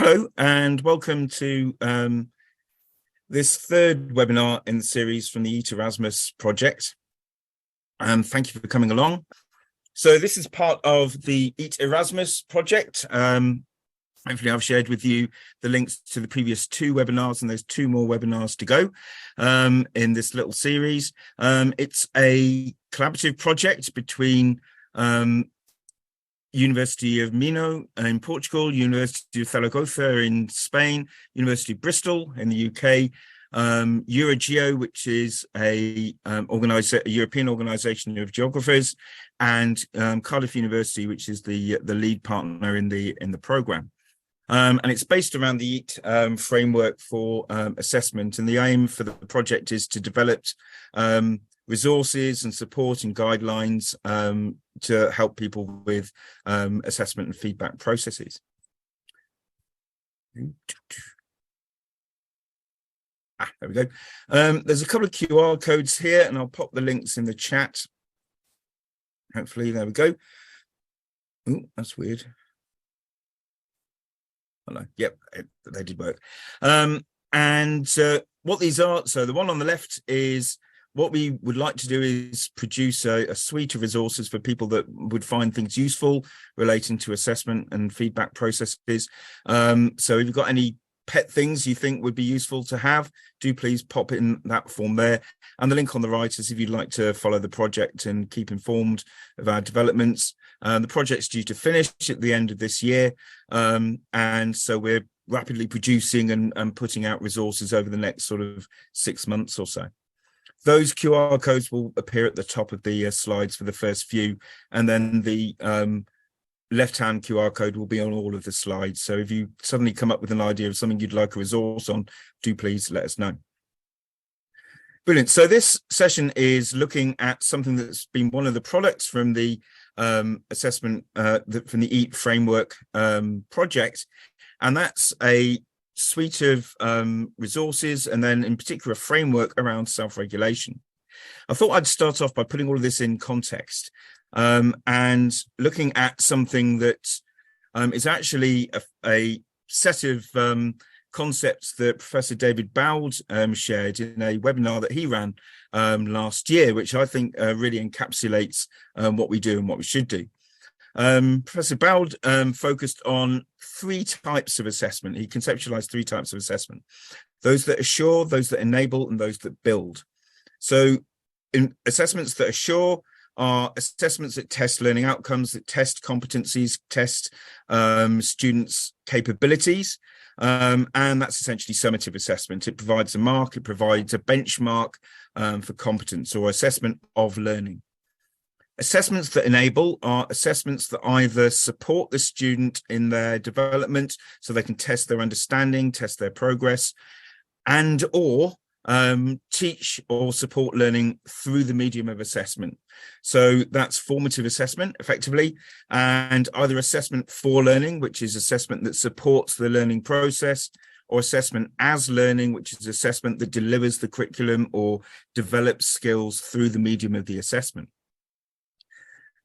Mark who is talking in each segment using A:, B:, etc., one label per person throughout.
A: Hello and welcome to this third webinar in the series from the EAT-Erasmus project. Thank you for coming along. So this is part of the EAT-Erasmus project. Hopefully I've shared with you the links to the previous two webinars, and there's two more webinars to go in this little series. It's a collaborative project between University of Minho in Portugal, University of Zaragoza in Spain, University of Bristol in the UK, Eurogeo, which is a European organisation of geographers, and Cardiff University, which is the lead partner in the programme. And it's based around the EAT framework for assessment, and the aim for the project is to develop resources and support and guidelines to help people with assessment and feedback processes. There we go. There's a couple of QR codes here, and I'll pop the links in the chat. Hopefully, there we go. Oh, that's weird. Oh, no. Yep, they did work. What these are, so the one on the left is what we would like to do is produce a suite of resources for people that would find things useful relating to assessment and feedback processes. So if you've got any pet things you think would be useful to have, do please pop in that form there. And the link on the right is if you'd like to follow the project and keep informed of our developments. The project's due to finish at the end of this year. And so we're rapidly producing and putting out resources over the next sort of 6 months or so. Those QR codes will appear at the top of the slides for the first few, and then the left-hand QR code will be on all of the slides. So if you suddenly come up with an idea of something you'd like a resource on, do please let us know. Brilliant. So this session is looking at something that's been one of the products from the assessment, from the EAT framework project, and that's a suite of resources, and then in particular a framework around self-regulation. I thought I'd start off by putting all of this in context and looking at something that is actually a set of concepts that Professor David Boud shared in a webinar that he ran last year, which I think really encapsulates what we do and what we should do. Professor Boud focused on 3 types of assessment. He conceptualized 3 types of assessment: those that assure, those that enable, and those that build. So in assessments that assure are assessments that test learning outcomes, that test competencies, test students' capabilities, and that's essentially summative assessment. It provides a mark, it provides a benchmark for competence or assessment of learning. Assessments that enable are assessments that either support the student in their development so they can test their understanding, test their progress, and or teach or support learning through the medium of assessment. So that's formative assessment, effectively, and either assessment for learning, which is assessment that supports the learning process, or assessment as learning, which is assessment that delivers the curriculum or develops skills through the medium of the assessment.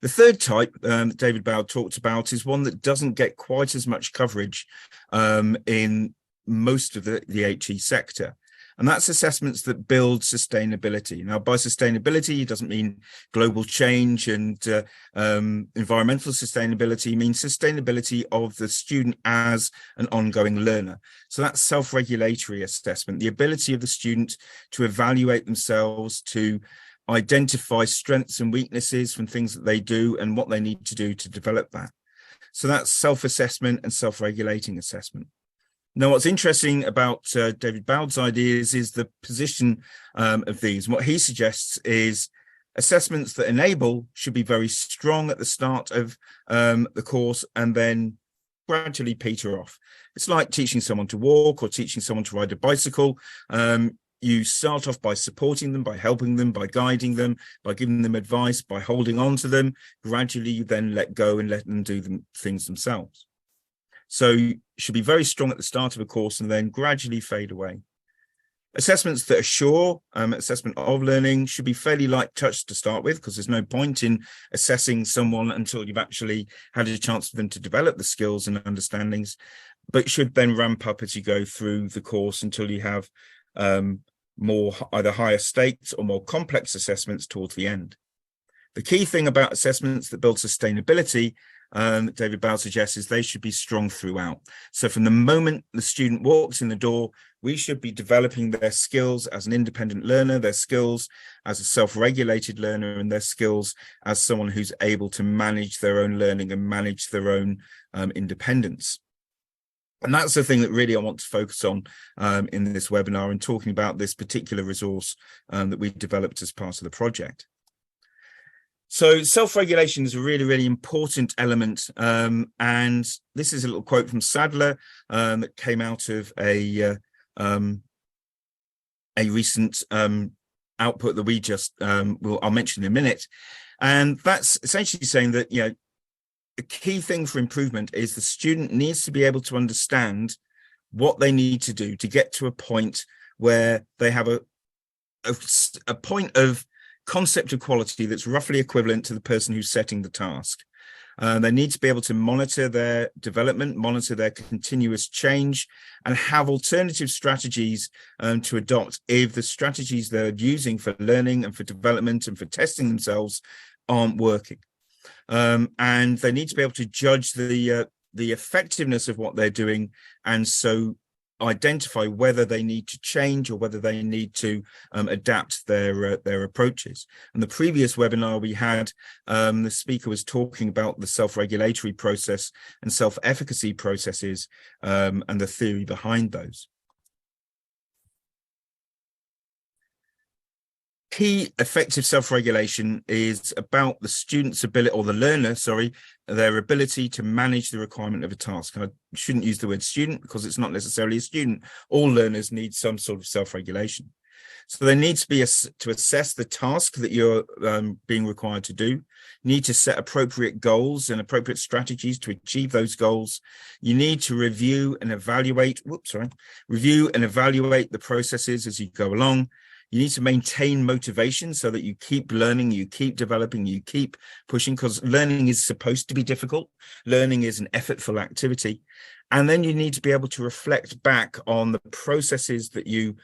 A: The third type that David Boud talked about is one that doesn't get quite as much coverage in most of the HE sector, and that's assessments that build sustainability. Now, by sustainability, it doesn't mean global change and environmental sustainability. It means sustainability of the student as an ongoing learner. So that's self-regulatory assessment, the ability of the student to evaluate themselves, to identify strengths and weaknesses from things that they do and what they need to do to develop that. So that's self-assessment and self-regulating assessment. Now, what's interesting about David Boud's ideas is the position of these. And what he suggests is assessments that enable should be very strong at the start of the course and then gradually peter off. It's like teaching someone to walk or teaching someone to ride a bicycle. You start off by supporting them, by helping them, by guiding them, by giving them advice, by holding on to them. Gradually, you then let go and let them do things themselves. So you should be very strong at the start of a course and then gradually fade away. Assessments that assure assessment of learning should be fairly light touch to start with, because there's no point in assessing someone until you've actually had a chance for them to develop the skills and understandings. but should then ramp up as you go through the course until you have more either higher stakes or more complex assessments towards the end. The key thing about assessments that build sustainability, David Bow suggests, is they should be strong throughout. So from the moment the student walks in the door, we should be developing their skills as an independent learner, their skills as a self-regulated learner, and their skills as someone who's able to manage their own learning and manage their own independence. And that's the thing that really I want to focus on in this webinar and talking about this particular resource that we developed as part of the project. So self-regulation is a really, really important element. And this is a little quote from Sadler that came out of a recent output that we just, I'll mention in a minute. And that's essentially saying that, you know, the key thing for improvement is the student needs to be able to understand what they need to do to get to a point where they have a point of concept of quality that's roughly equivalent to the person who's setting the task. They need to be able to monitor their development, monitor their continuous change, and have alternative strategies to adopt if the strategies they're using for learning and for development and for testing themselves aren't working. And they need to be able to judge the effectiveness of what they're doing, and so identify whether they need to change or whether they need to adapt their approaches. And the previous webinar we had, the speaker was talking about the self-regulatory process and self-efficacy processes and the theory behind those. Key effective self-regulation is about the student's ability, or the learner, sorry, their ability to manage the requirement of a task. And I shouldn't use the word student because it's not necessarily a student. All learners need some sort of self-regulation. So there needs to be to assess the task that you're being required to do. You need to set appropriate goals and appropriate strategies to achieve those goals. You need to review and evaluate the processes as you go along. You need to maintain motivation so that you keep learning, you keep developing, you keep pushing, because learning is supposed to be difficult. Learning is an effortful activity. And then you need to be able to reflect back on the processes that you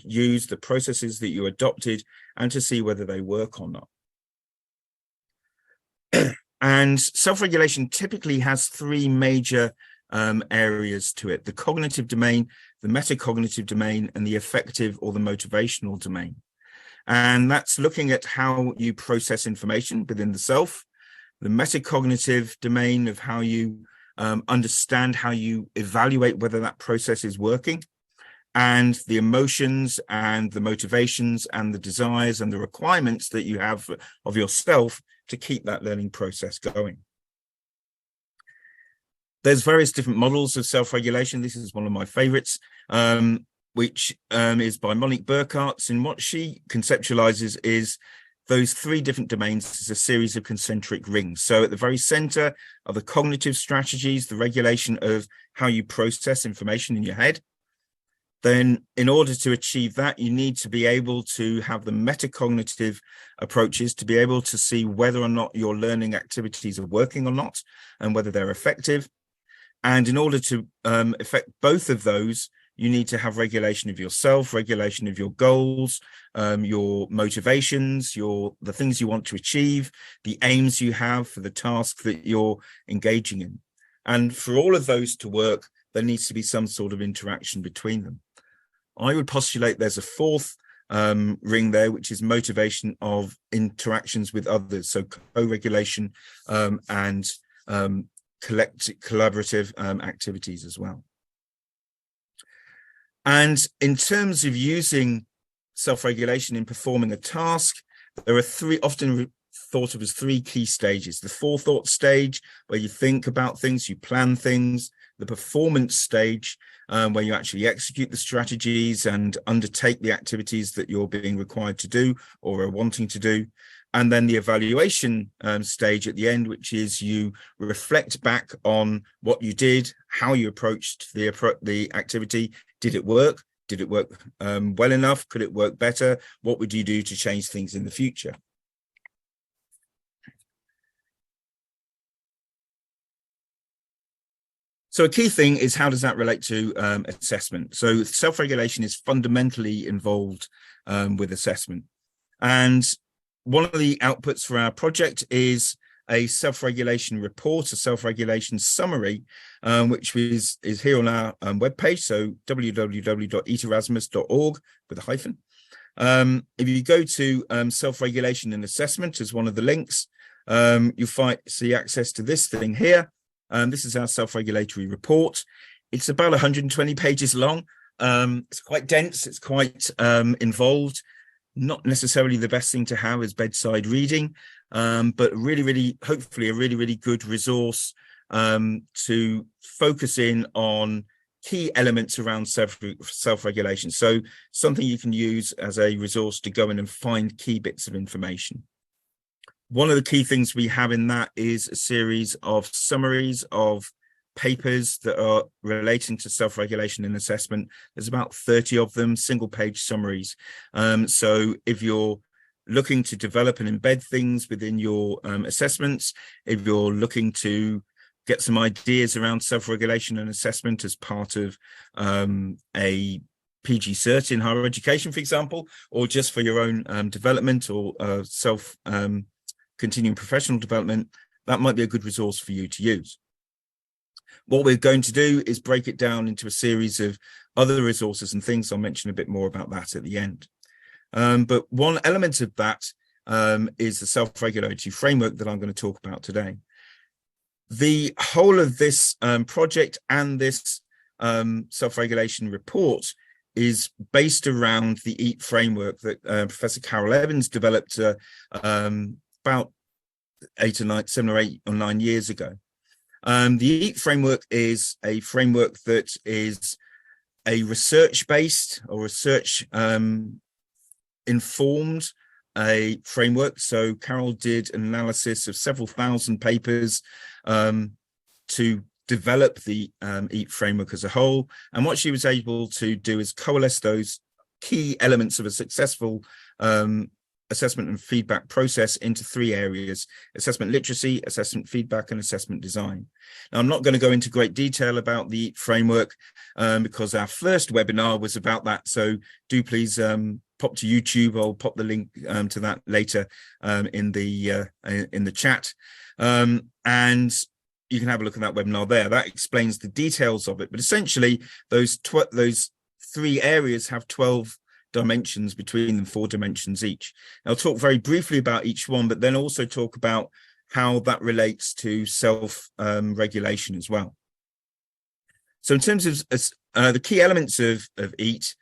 A: used, the processes that you adopted, and to see whether they work or not. And self-regulation typically has three major areas to it: the cognitive domain, the metacognitive domain, and the affective or the motivational domain. And that's looking at how you process information within the self, the metacognitive domain of how you understand, how you evaluate whether that process is working, and the emotions and the motivations and the desires and the requirements that you have of yourself to keep that learning process going. There's various different models of self-regulation. This is one of my favorites, which is by Monique Burkhardt. And what she conceptualizes is those three different domains as a series of concentric rings. So at the very center are the cognitive strategies, the regulation of how you process information in your head. Then in order to achieve that, you need to be able to have the metacognitive approaches to be able to see whether or not your learning activities are working or not, and whether they're effective. And in order to affect both of those, you need to have regulation of yourself, regulation of your goals, your motivations, the things you want to achieve, the aims you have for the task that you're engaging in. And for all of those to work, there needs to be some sort of interaction between them. I would postulate there's a fourth ring there, which is motivation of interactions with others. So co-regulation and collaborative activities as well. And in terms of using self-regulation in performing a task, there are often thought of as three key stages: the forethought stage, where you think about things, you plan things; the performance stage, where you actually execute the strategies and undertake the activities that you're being required to do or are wanting to do; and then the evaluation stage at the end, which is you reflect back on what you did, how you approached the activity. Did it work? Did it work well enough? Could it work better? What would you do to change things in the future? So a key thing is, how does that relate to assessment? So self-regulation is fundamentally involved with assessment. And one of the outputs for our project is a self-regulation report, a self-regulation summary, which is here on our webpage, so www.EAT-Erasmus.org with a hyphen. If you go to self-regulation and assessment as one of the links, you'll see access to this thing here. This is our self-regulatory report. It's about 120 pages long. It's quite dense. It's quite involved. Not necessarily the best thing to have as bedside reading, but really, hopefully a really good resource to focus in on key elements around self-regulation. So something you can use as a resource to go in and find key bits of information. One of the key things we have in that is a series of summaries of papers that are relating to self-regulation and assessment. There's about 30 of them, single-page summaries. So if you're looking to develop and embed things within your assessments, if you're looking to get some ideas around self-regulation and assessment as part of a PG cert in higher education, for example, or just for your own development or continuing professional development, that might be a good resource for you to use. What we're going to do is break it down into a series of other resources and things. I'll mention a bit more about that at the end. But one element of that is the self-regulatory framework that I'm going to talk about today. The whole of this project and this self-regulation report is based around the EAT framework that Professor Carol Evans developed about 7 or 8 or 9 years ago. The EAT framework is a framework that is a research-based or research-informed framework. So Carol did an analysis of several thousand papers to develop the EAT framework as a whole. And what she was able to do is coalesce those key elements of a successful assessment and feedback process into 3 areas: assessment literacy, assessment feedback, and assessment design. Now, I'm not going to go into great detail about the framework because our first webinar was about that. So do please pop to YouTube. I'll pop the link to that later in the chat. And you can have a look at that webinar there. That explains the details of it. But essentially, those 3 areas have 12 dimensions between them, 4 dimensions each. I'll talk very briefly about each one, but then also talk about how that relates to self-regulation as well. So in terms of the key elements of EAT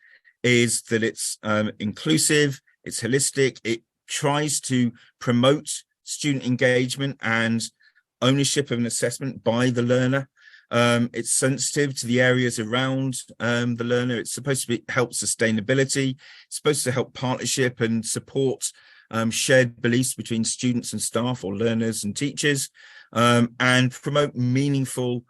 A: is that it's inclusive, it's holistic, it tries to promote student engagement and ownership of an assessment by the learner. It's sensitive to the areas around the learner. It's supposed to help sustainability. It's supposed to help partnership and support shared beliefs between students and staff, or learners and teachers, and promote meaningful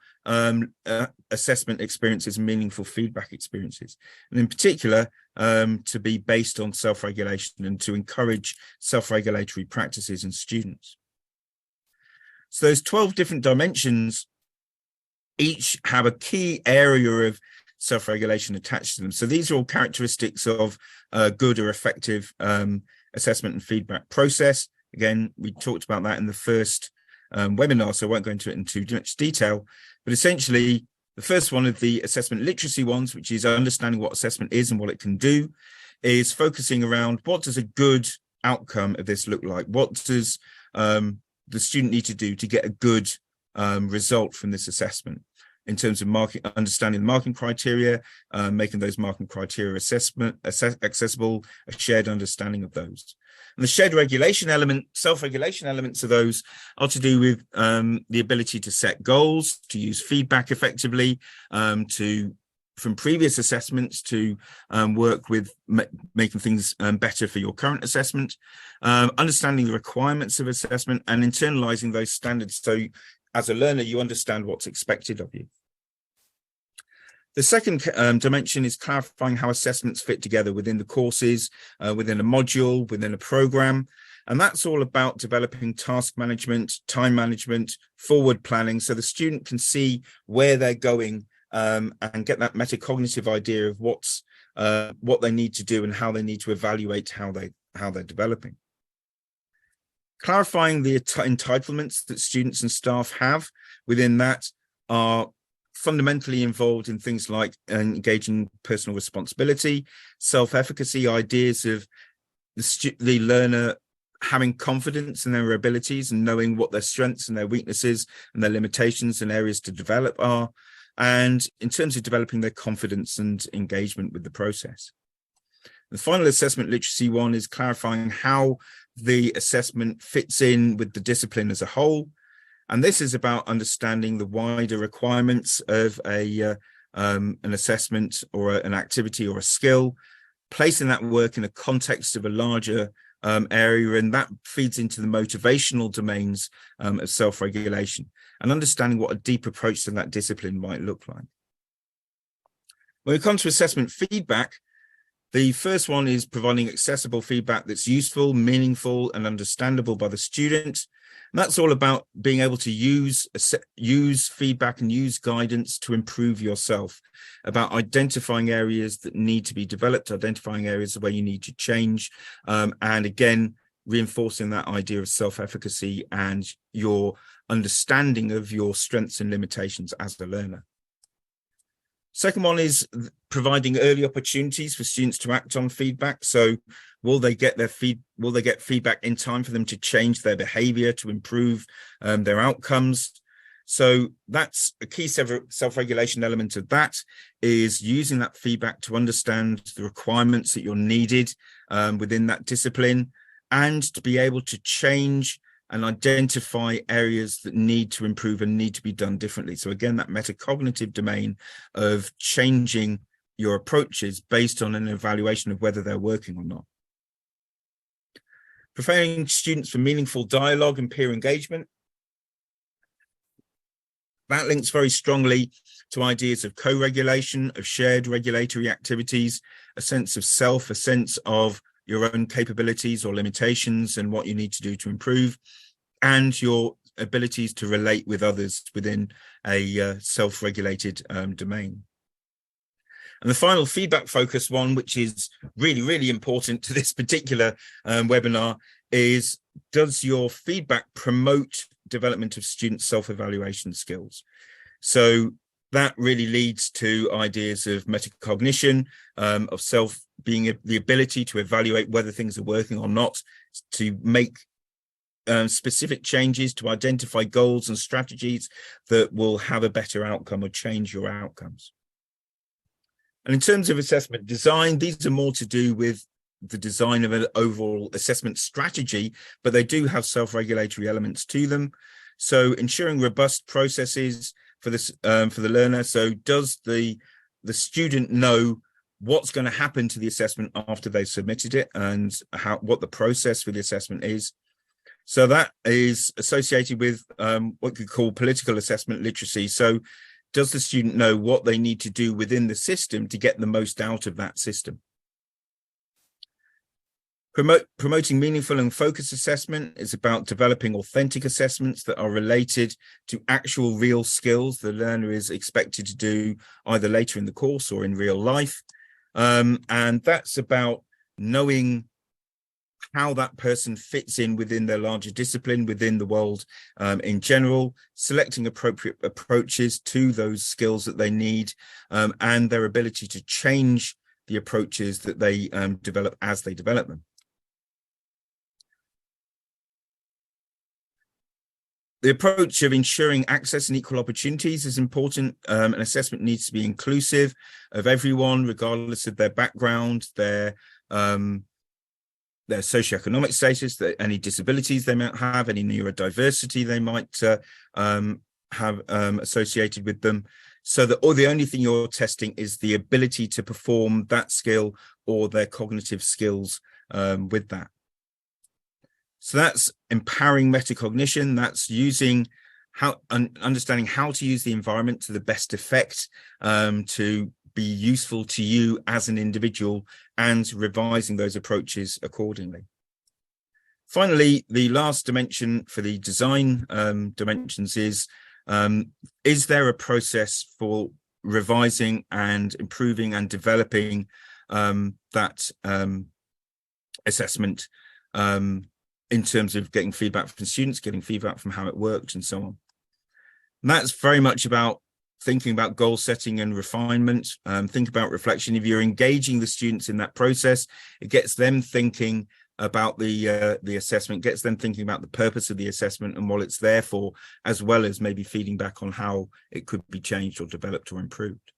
A: assessment experiences and meaningful feedback experiences. And in particular, to be based on self-regulation and to encourage self-regulatory practices in students. So those 12 different dimensions each have a key area of self-regulation attached to them. So these are all characteristics of a good or effective assessment and feedback process. Again, we talked about that in the first webinar, so I won't go into it in too much detail. But essentially, the first one of the assessment literacy ones, which is understanding what assessment is and what it can do, is focusing around what does a good outcome of this look like? What does the student need to do to get a good result from this assessment in terms of understanding the marking criteria, making those marking criteria accessible, a shared understanding of those. And the shared regulation element, self-regulation elements of those are to do with the ability to set goals, to use feedback effectively, from previous assessments to work with making things better for your current assessment, understanding the requirements of assessment and internalizing those standards so as a learner you understand what's expected of you. The second dimension is clarifying how assessments fit together within the courses, within a module, within a program. And that's all about developing task management, time management, forward planning, so the student can see where they're going and get that metacognitive idea of what they need to do and how they need to evaluate how they're developing. Clarifying the entitlements that students and staff have within that are fundamentally involved in things like engaging personal responsibility, self-efficacy, ideas of the learner having confidence in their abilities and knowing what their strengths and their weaknesses and their limitations and areas to develop are, and in terms of developing their confidence and engagement with the process. The final assessment literacy one is clarifying how the assessment fits in with the discipline as a whole. And this is about understanding the wider requirements of an assessment or an activity or a skill, placing that work in a context of a larger area, and that feeds into the motivational domains of self-regulation and understanding what a deep approach to that discipline might look like. When it comes to assessment feedback, the first one is providing accessible feedback that's useful, meaningful, and understandable by the student. And that's all about being able to use feedback and use guidance to improve yourself, about identifying areas that need to be developed, identifying areas where you need to change, and again, reinforcing that idea of self-efficacy and your understanding of your strengths and limitations as a learner. Second one is providing early opportunities for students to act on feedback. So will they get feedback in time for them to change their behavior, to improve their outcomes? So that's a key self-regulation element of that, is using that feedback to understand the requirements that you're needed within that discipline, and to be able to change and identify areas that need to improve and need to be done differently. So again, that metacognitive domain of changing your approaches based on an evaluation of whether they're working or not. Preparing students for meaningful dialogue and peer engagement. That links very strongly to ideas of co-regulation, of shared regulatory activities, a sense of self, a sense of your own capabilities or limitations and what you need to do to improve, and your abilities to relate with others within a self-regulated domain. And the final feedback focused one, which is really, really important to this particular webinar, is, does your feedback promote development of student self-evaluation skills? So that really leads to ideas of metacognition, of self being the ability to evaluate whether things are working or not, to make specific changes, to identify goals and strategies that will have a better outcome or change your outcomes. And in terms of assessment design, these are more to do with the design of an overall assessment strategy, but they do have self-regulatory elements to them. So ensuring robust processes for this for the learner. So does the student know what's going to happen to the assessment after they've submitted it, and what the process for the assessment is? So that is associated with what we call political assessment literacy. So does the student know what they need to do within the system to get the most out of that system? Promoting meaningful and focused assessment is about developing authentic assessments that are related to actual real skills the learner is expected to do either later in the course or in real life. And that's about knowing how that person fits in within their larger discipline, within the world in general, selecting appropriate approaches to those skills that they need, and their ability to change the approaches that they develop as they develop them. The approach of ensuring access and equal opportunities is important. An assessment needs to be inclusive of everyone, regardless of their background, their socioeconomic status, any disabilities they might have, any neurodiversity they might have associated with them. So that, or the only thing you're testing is the ability to perform that skill or their cognitive skills with that. So that's empowering metacognition. That's understanding how to use the environment to the best effect to be useful to you as an individual, and revising those approaches accordingly. Finally, the last dimension for the design dimensions is there a process for revising and improving and developing that assessment in terms of getting feedback from students, getting feedback from how it worked, and so on. And that's very much about thinking about goal setting and refinement. Think about reflection. If you're engaging the students in that process, it gets them thinking about the assessment, gets them thinking about the purpose of the assessment and what it's there for, as well as maybe feeding back on how it could be changed or developed or improved.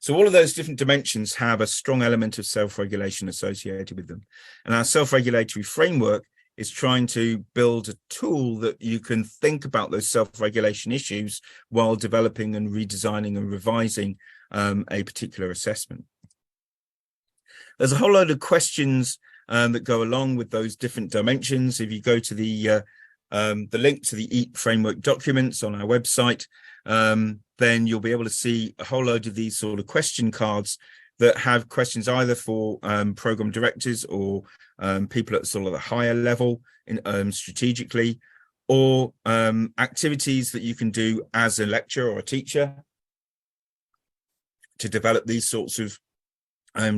A: So all of those different dimensions have a strong element of self-regulation associated with them. And our self-regulatory framework is trying to build a tool that you can think about those self-regulation issues while developing and redesigning and revising a particular assessment. There's a whole load of questions that go along with those different dimensions. If you go to the link to the EAT framework documents on our website, then you'll be able to see a whole load of these sort of question cards that have questions either for program directors or people at sort of the higher level in strategically, or activities that you can do as a lecturer or a teacher to develop these sorts of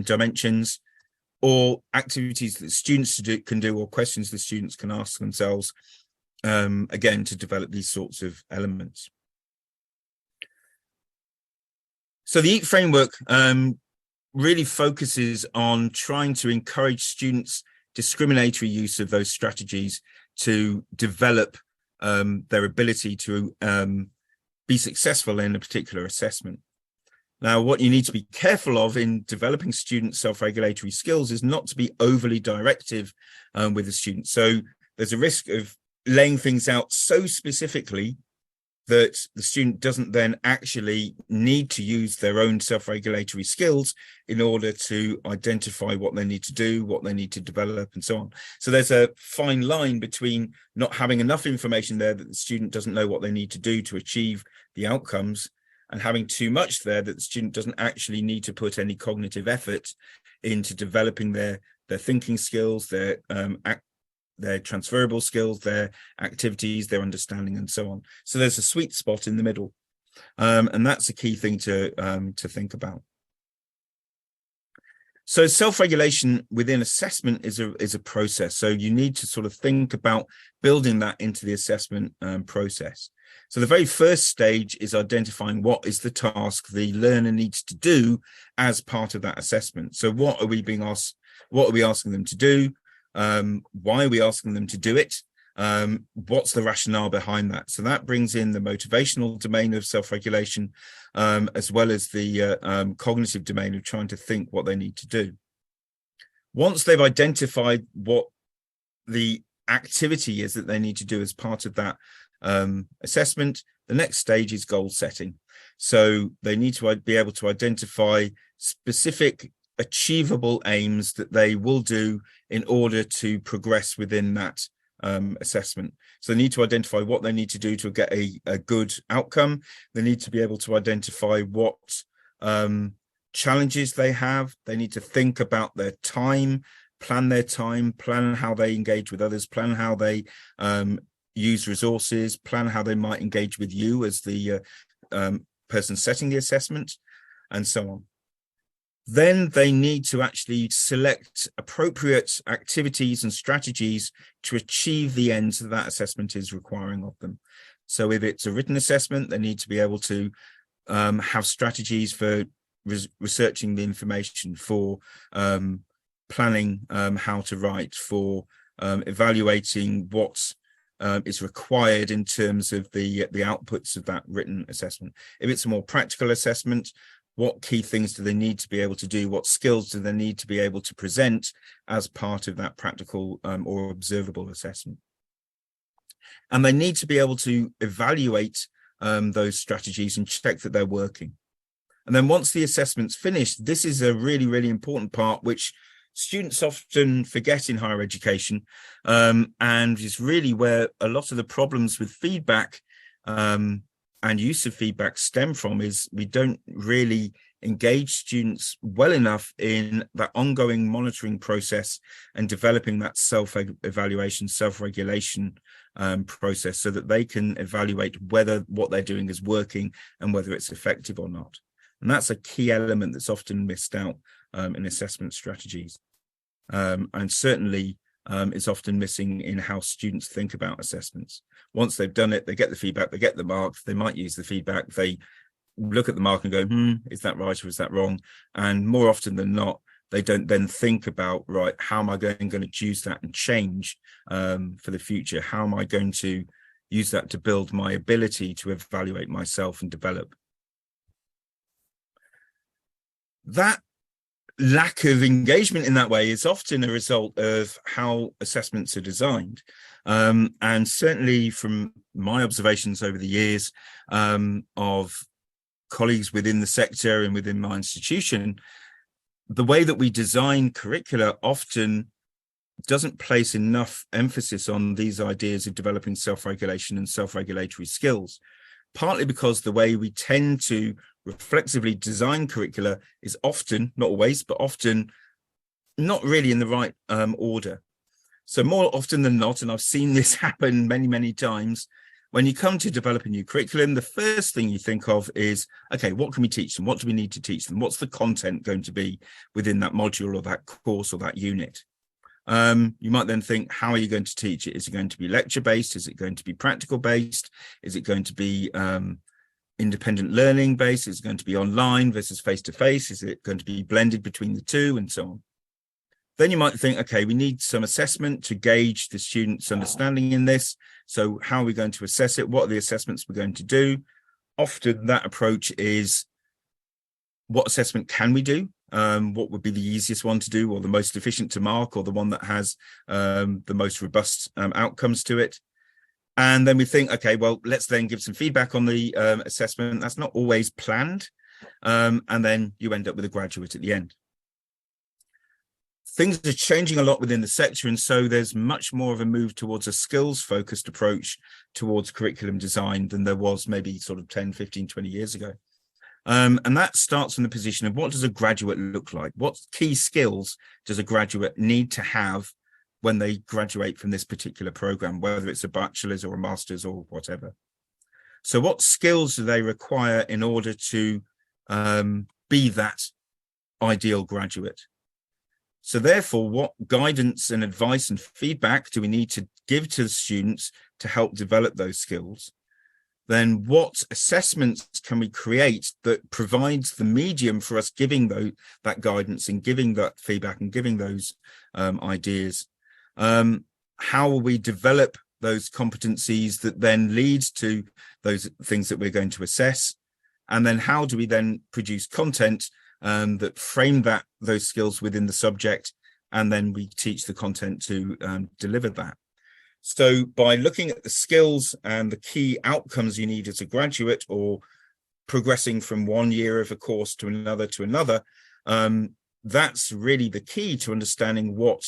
A: dimensions, or activities that students can do, or questions the students can ask themselves, again, to develop these sorts of elements. So the EAT framework really focuses on trying to encourage students' discriminatory use of those strategies to develop their ability to be successful in a particular assessment. Now, what you need to be careful of in developing student self-regulatory skills is not to be overly directive with the student. So there's a risk of laying things out so specifically that the student doesn't then actually need to use their own self-regulatory skills in order to identify what they need to do, what they need to develop, and so on. So there's a fine line between not having enough information there that the student doesn't know what they need to do to achieve the outcomes, and having too much there that the student doesn't actually need to put any cognitive effort into developing their thinking skills, their transferable skills, their activities, their understanding, and so on. So there's a sweet spot in the middle, and that's a key thing to think about. So self-regulation within assessment is a process. So you need to sort of think about building that into the assessment process. So the very first stage is identifying what is the task the learner needs to do as part of that assessment. So what are we being asked? What are we asking them to do? Why are we asking them to do it? What's the rationale behind that? So that brings in the motivational domain of self-regulation, as well as the cognitive domain of trying to think what they need to do. Once they've identified what the activity is that they need to do as part of that assessment, the next stage is goal setting. So they need to be able to identify specific achievable aims that they will do in order to progress within that assessment. So they need to identify what they need to do to get a good outcome. They need to be able to identify what challenges they have. They need to think about their time, plan how they engage with others, plan how they use resources, plan how they might engage with you as the person setting the assessment, and so on. Then they need to actually select appropriate activities and strategies to achieve the ends that that assessment is requiring of them. So if it's a written assessment, they need to be able to have strategies for researching the information, for planning how to write, for evaluating what is required in terms of the outputs of that written assessment. If it's a more practical assessment, what key things do they need to be able to do? What skills do they need to be able to present as part of that practical or observable assessment? And they need to be able to evaluate those strategies and check that they're working. And then once the assessment's finished, this is a really, really important part, which students often forget in higher education, and is really where a lot of the problems with feedback and use of feedback stem from, is we don't really engage students well enough in that ongoing monitoring process and developing that self-evaluation, self-regulation process, so that they can evaluate whether what they're doing is working and whether it's effective or not. And that's a key element that's often missed out in assessment strategies. And certainly it's often missing in how students think about assessments. Once they've done it, they get the feedback, they get the marks, they might use the feedback, they look at the mark and go, is that right or is that wrong? And more often than not, they don't then think about, right, how am I going to use that and change for the future? How am I going to use that to build my ability to evaluate myself and develop? That lack of engagement in that way is often a result of how assessments are designed. And certainly from my observations over the years of colleagues within the sector and within my institution, the way that we design curricula often doesn't place enough emphasis on these ideas of developing self-regulation and self-regulatory skills, partly because the way we tend to reflexively design curricula is often, not always, but often not really in the right order. So more often than not, and I've seen this happen many, many times, when you come to develop a new curriculum, the first thing you think of is, okay, what can we teach them? What do we need to teach them? What's the content going to be within that module or that course or that unit? You might then think, how are you going to teach it? Is it going to be lecture-based? Is it going to be practical-based? Is it going to be independent learning-based? Is it going to be online versus face-to-face? Is it going to be blended between the two, and so on? Then you might think, okay, we need some assessment to gauge the students' understanding in this. So how are we going to assess it? What are the assessments we're going to do? Often that approach is, what assessment can we do? What would be the easiest one to do, or the most efficient to mark, or the one that has the most robust outcomes to it? And then we think, okay, well, let's then give some feedback on the assessment. That's not always planned. And then you end up with a graduate at the end. Things are changing a lot within the sector, and so there's much more of a move towards a skills-focused approach towards curriculum design than there was maybe sort of 10, 15, 20 years ago. And that starts from the position of, what does a graduate look like? What key skills does a graduate need to have when they graduate from this particular program, whether it's a bachelor's or a master's or whatever? So what skills do they require in order to be that ideal graduate? So therefore, what guidance and advice and feedback do we need to give to the students to help develop those skills? Then what assessments can we create that provides the medium for us giving that guidance and giving that feedback and giving those ideas? How will we develop those competencies that then lead to those things that we're going to assess? And then how do we then produce content that frame those skills within the subject, and then we teach the content to deliver that? So by looking at the skills and the key outcomes you need as a graduate, or progressing from one year of a course to another, that's really the key to understanding what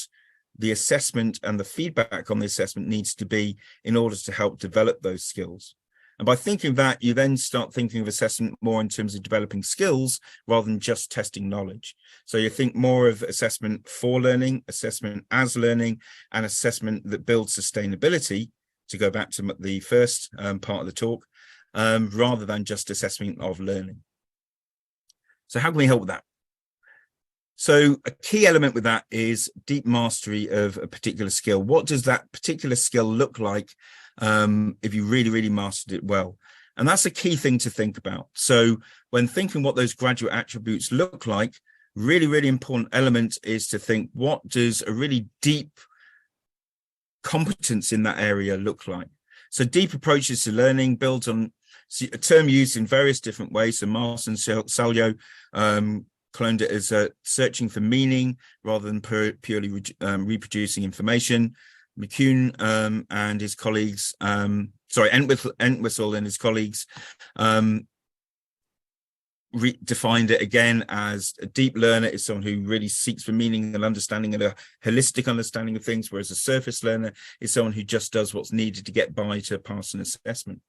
A: the assessment and the feedback on the assessment needs to be in order to help develop those skills. And by thinking of that, you then start thinking of assessment more in terms of developing skills rather than just testing knowledge. So you think more of assessment for learning, assessment as learning, and assessment that builds sustainability, to go back to the first part of the talk, rather than just assessment of learning. So how can we help with that? So a key element with that is deep mastery of a particular skill. What does that particular skill look like if you really, really mastered it well? And that's a key thing to think about. So when thinking what those graduate attributes look like, really, really important element is to think, what does a really deep competence in that area look like? So deep approaches to learning builds on a term used in various different ways. So Mars and Salyo cloned it as searching for meaning rather than purely reproducing information. McCune and his colleagues, Entwistle and his colleagues defined it again as a deep learner is someone who really seeks for meaning and understanding and a holistic understanding of things, whereas a surface learner is someone who just does what's needed to get by to pass an assessment.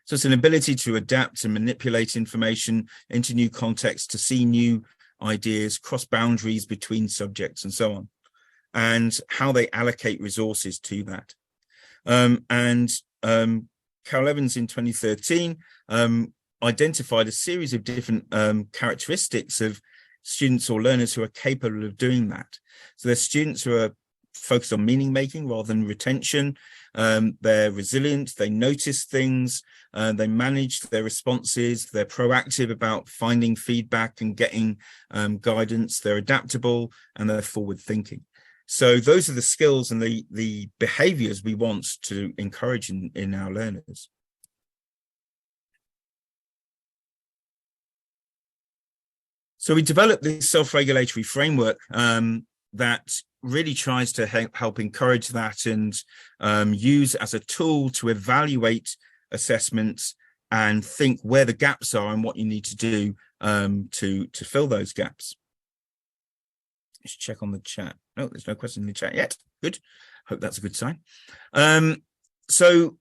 A: So it's an ability to adapt and manipulate information into new contexts, to see new ideas, cross boundaries between subjects and so on, and how they allocate resources to that. Carol Evans in 2013 identified a series of different characteristics of students or learners who are capable of doing that. So there's students who are focused on meaning making rather than retention. They're resilient, they notice things, they manage their responses, they're proactive about finding feedback and getting guidance, they're adaptable, and they're forward thinking. So those are the skills and the behaviors we want to encourage in our learners. So we developed this self-regulatory framework that really tries to help encourage that and use as a tool to evaluate assessments and think where the gaps are and what you need to do to fill those gaps. Let's check on the chat. No, there's no question in the chat yet. Good. Hope that's a good sign. So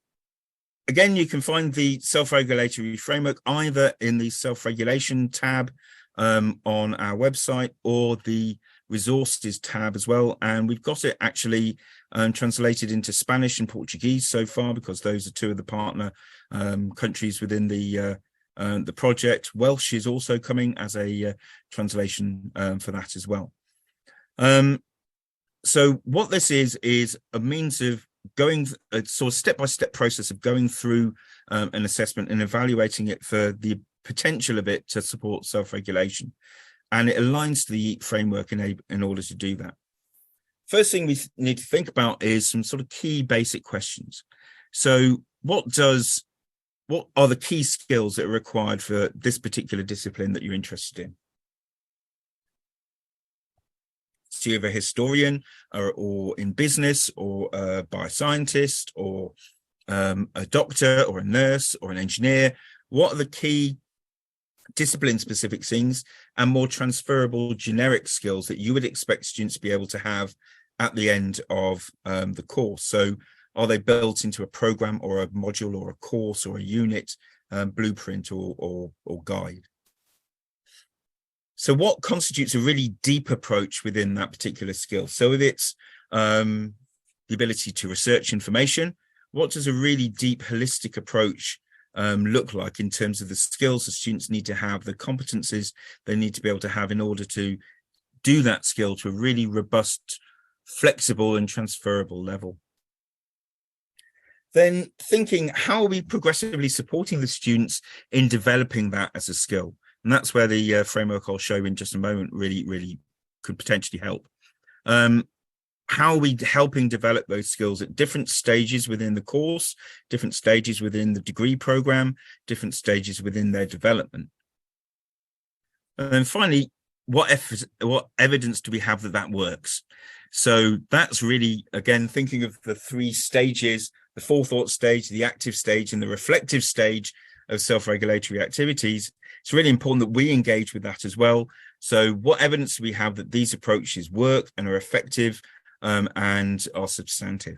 A: again, you can find the self-regulatory framework either in the self-regulation tab on our website or the resources tab as well. And we've got it actually translated into Spanish and Portuguese so far, because those are two of the partner countries within the project. Welsh is also coming as a translation for that as well. So what this is a means of going a sort of step-by-step process of going through an assessment and evaluating it for the potential of it to support self-regulation, and it aligns to the EAT framework in order to do that. First thing we need to think about is some sort of key basic questions. So what are the key skills that are required for this particular discipline that you're interested in? So you're a historian or in business or a bioscientist or a doctor or a nurse or an engineer. What are the key discipline-specific things and more transferable generic skills that you would expect students to be able to have at the end of the course? So are they built into a program or a module or a course or a unit, blueprint or guide? So what constitutes a really deep approach within that particular skill? So if it's the ability to research information, what does a really deep holistic approach look like in terms of the skills the students need to have, the competencies they need to be able to have in order to do that skill to a really robust, flexible and transferable level? Then thinking, how are we progressively supporting the students in developing that as a skill? And that's where the framework I'll show in just a moment really could potentially help. How are we helping develop those skills at different stages within the course, different stages within the degree program, different stages within their development? And then finally, what evidence do we have that works? So that's really, again, thinking of the three stages: the forethought stage, the active stage, and the reflective stage of self-regulatory activities. It's really important that we engage with that as well. So what evidence do we have that these approaches work and are effective and are substantive?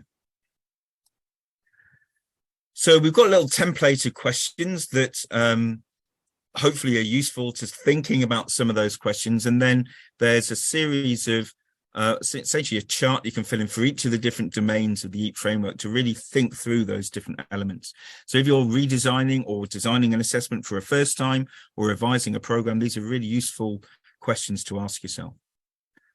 A: So we've got a little template of questions that hopefully are useful to thinking about some of those questions. And then there's a series of essentially a chart you can fill in for each of the different domains of the EAT framework to really think through those different elements. So if you're redesigning or designing an assessment for a first time or revising a program, these are really useful questions to ask yourself.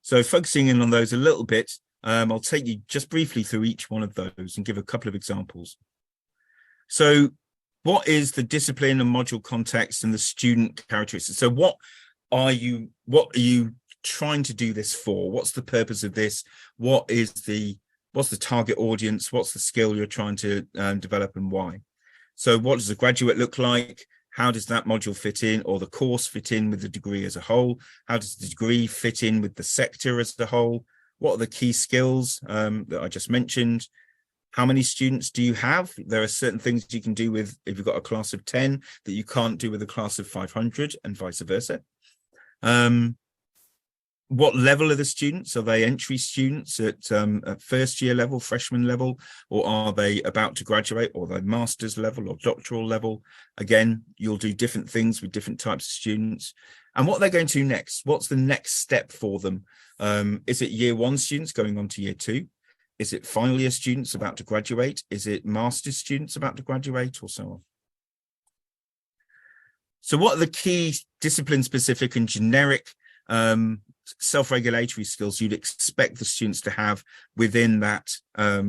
A: So focusing in on those a little bit, I'll take you just briefly through each one of those and give a couple of examples. So what is the discipline and module context and the student characteristics? So what are you trying to do this for? What's the purpose of this? What's the target audience? What's the skill you're trying to develop, and why? So what does a graduate look like? How does that module fit in, or the course fit in with the degree as a whole? How does the degree fit in with the sector as a whole? What are the key skills that I just mentioned? How many students do you have? There are certain things you can do with, if you've got a class of 10, that you can't do with a class of 500, and vice versa. What level are the students? Are they entry students at first year level, freshman level, or are they about to graduate, or they master's level or doctoral level? Again, you'll do different things with different types of students. And what they're going to next, what's the next step for them? Is it year one students going on to year two? Is it final year students about to graduate? Is it master's students about to graduate, or so on? So what are the key discipline-specific and generic self-regulatory skills you'd expect the students to have within that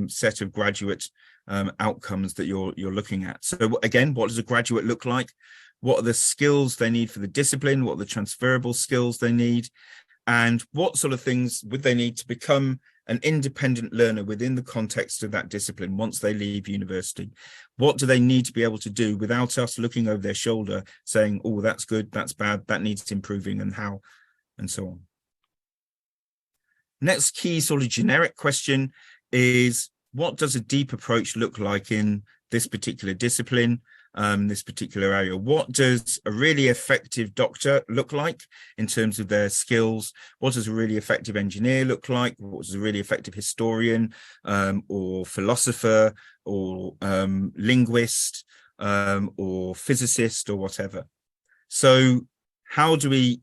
A: set of graduate outcomes that you're looking at? So again, what does a graduate look like? What are the skills they need for the discipline? What are the transferable skills they need? And what sort of things would they need to become an independent learner within the context of that discipline once they leave university? What do they need to be able to do without us looking over their shoulder saying, oh, that's good, that's bad, that needs improving, and how, and so on. Next key sort of generic question is, what does a deep approach look like in this particular discipline, this particular area? What does a really effective doctor look like in terms of their skills? What does a really effective engineer look like? What does a really effective historian or philosopher or linguist or physicist or whatever? So how do we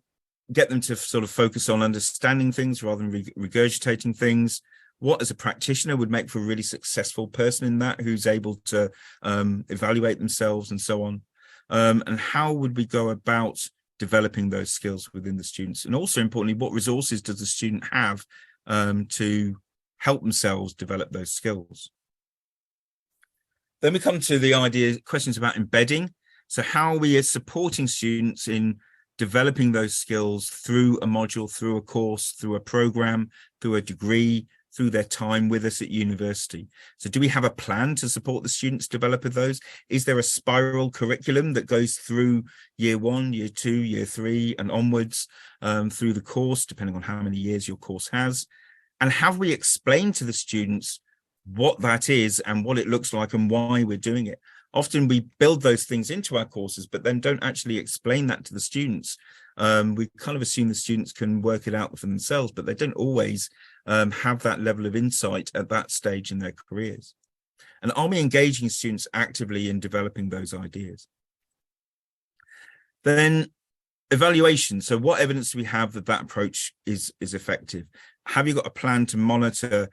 A: get them to sort of focus on understanding things rather than regurgitating things? What as a practitioner would make for a really successful person in that, who's able to evaluate themselves and so on? And how would we go about developing those skills within the students? And also importantly, what resources does the student have to help themselves develop those skills? Then we come to the questions about embedding. So how we are supporting students in developing those skills through a module, through a course, through a program, through a degree, through their time with us at university. So do we have a plan to support the students develop those? Is there a spiral curriculum that goes through year one, year two, year three, and onwards through the course, depending on how many years your course has? And have we explained to the students what that is and what it looks like and why we're doing it? Often we build those things into our courses, but then don't actually explain that to the students. We kind of assume the students can work it out for themselves, but they don't always have that level of insight at that stage in their careers. And are we engaging students actively in developing those ideas? Then evaluation. So what evidence do we have that that approach is effective? Have you got a plan to monitor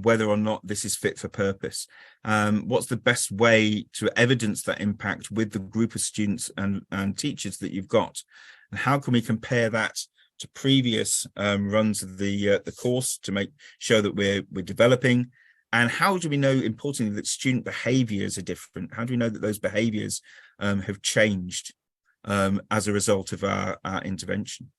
A: whether or not this is fit for purpose? What's the best way to evidence that impact with the group of students and teachers that you've got? And how can we compare that to previous runs of the course to make sure that we're developing? And how do we know, importantly, that student behaviours are different? How do we know that those behaviours have changed as a result of our intervention?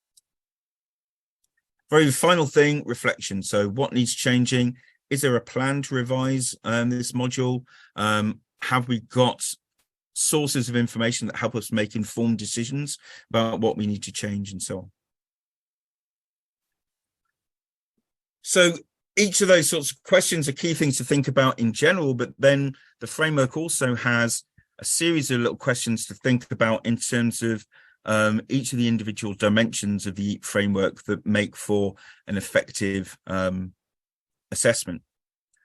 A: Very final thing, reflection. So what needs changing? Is there a plan to revise this module? Have we got sources of information that help us make informed decisions about what we need to change and so on? So each of those sorts of questions are key things to think about in general, but then the framework also has a series of little questions to think about in terms of each of the individual dimensions of the framework that make for an effective assessment.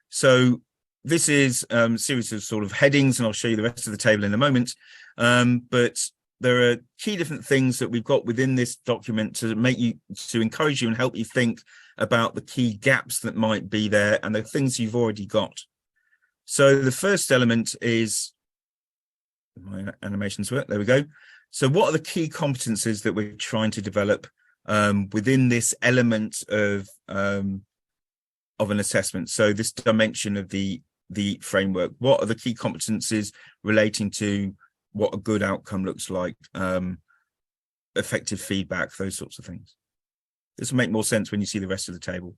A: So this is a series of sort of headings, and I'll show you the rest of the table in a moment. But there are key different things that we've got within this document to encourage you and help you think about the key gaps that might be there and the things you've already got. So the first element is, my animations work, there we go. So what are the key competencies that we're trying to develop within this element of an assessment? So this dimension of the framework, what are the key competencies relating to what a good outcome looks like, effective feedback, those sorts of things? This will make more sense when you see the rest of the table.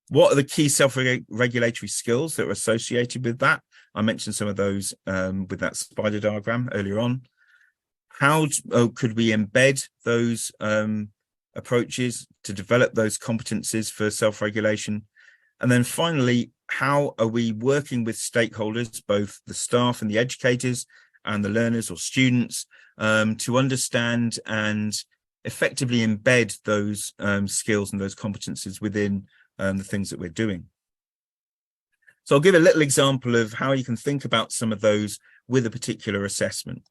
A: What are the key self-regulatory skills that are associated with that? I mentioned some of those with that spider diagram earlier on. How could we embed those approaches to develop those competencies for self-regulation? And then finally, how are we working with stakeholders, both the staff and the educators and the learners or students, to understand and effectively embed those skills and those competencies within the things that we're doing. So I'll give a little example of how you can think about some of those with a particular assessment.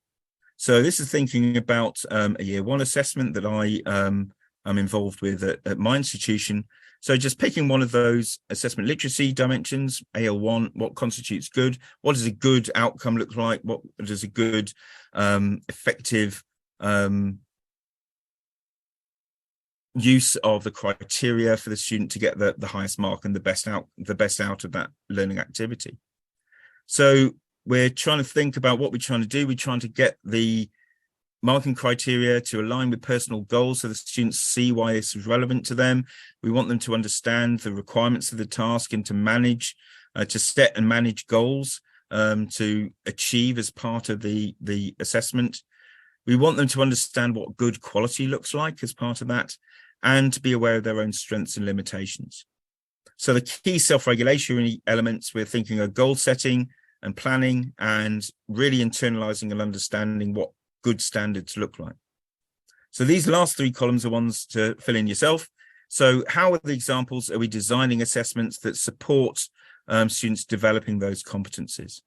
A: So this is thinking about a year one assessment that I'm involved with at my institution. So just picking one of those assessment literacy dimensions, AL1, what constitutes good? What does a good outcome look like? What does a good, effective use of the criteria for the student to get the highest mark and the best out of that learning activity? So we're trying to think about what we're trying to do. We're trying to get the marking criteria to align with personal goals so the students see why this is relevant to them. We want them to understand the requirements of the task and to manage, to set and manage goals to achieve as part of the assessment. We want them to understand what good quality looks like as part of that, and to be aware of their own strengths and limitations. So the key self-regulatory elements we're thinking are goal setting and planning, and really internalizing and understanding what good standards look like. So these last three columns are ones to fill in yourself. So how are the examples are we designing assessments that support students developing those competencies?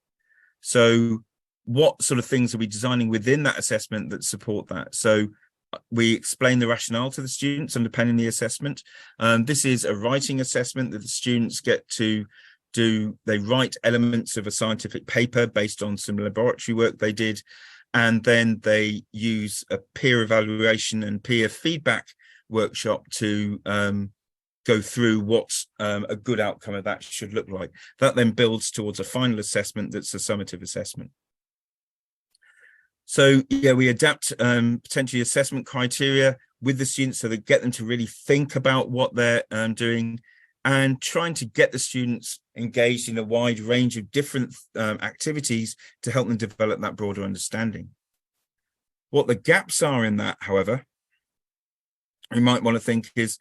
A: So what sort of things are we designing within that assessment that support that? So we explain the rationale to the students underpinning the assessment. This is a writing assessment that the students get to do. They write elements of a scientific paper based on some laboratory work they did, and then they use a peer evaluation and peer feedback workshop to go through what a good outcome of that should look like. That then builds towards a final assessment that's a summative assessment. So yeah, we adapt potentially assessment criteria with the students so that get them to really think about what they're doing, and trying to get the students engaged in a wide range of different activities to help them develop that broader understanding. What the gaps are in that, however, we might want to think is,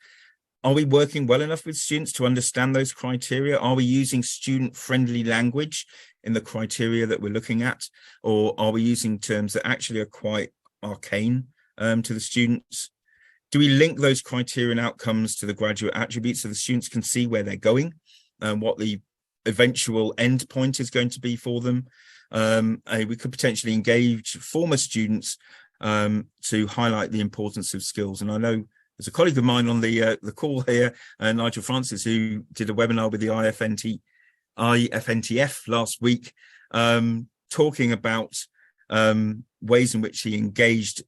A: are we working well enough with students to understand those criteria? Are we using student-friendly language in the criteria that we're looking at? Or are we using terms that actually are quite arcane to the students? Do we link those criteria and outcomes to the graduate attributes so the students can see where they're going and what the eventual end point is going to be for them? We could potentially engage former students to highlight the importance of skills. And I know there's a colleague of mine on the call here, Nigel Francis, who did a webinar with the IFNTF last week, talking about ways in which he engaged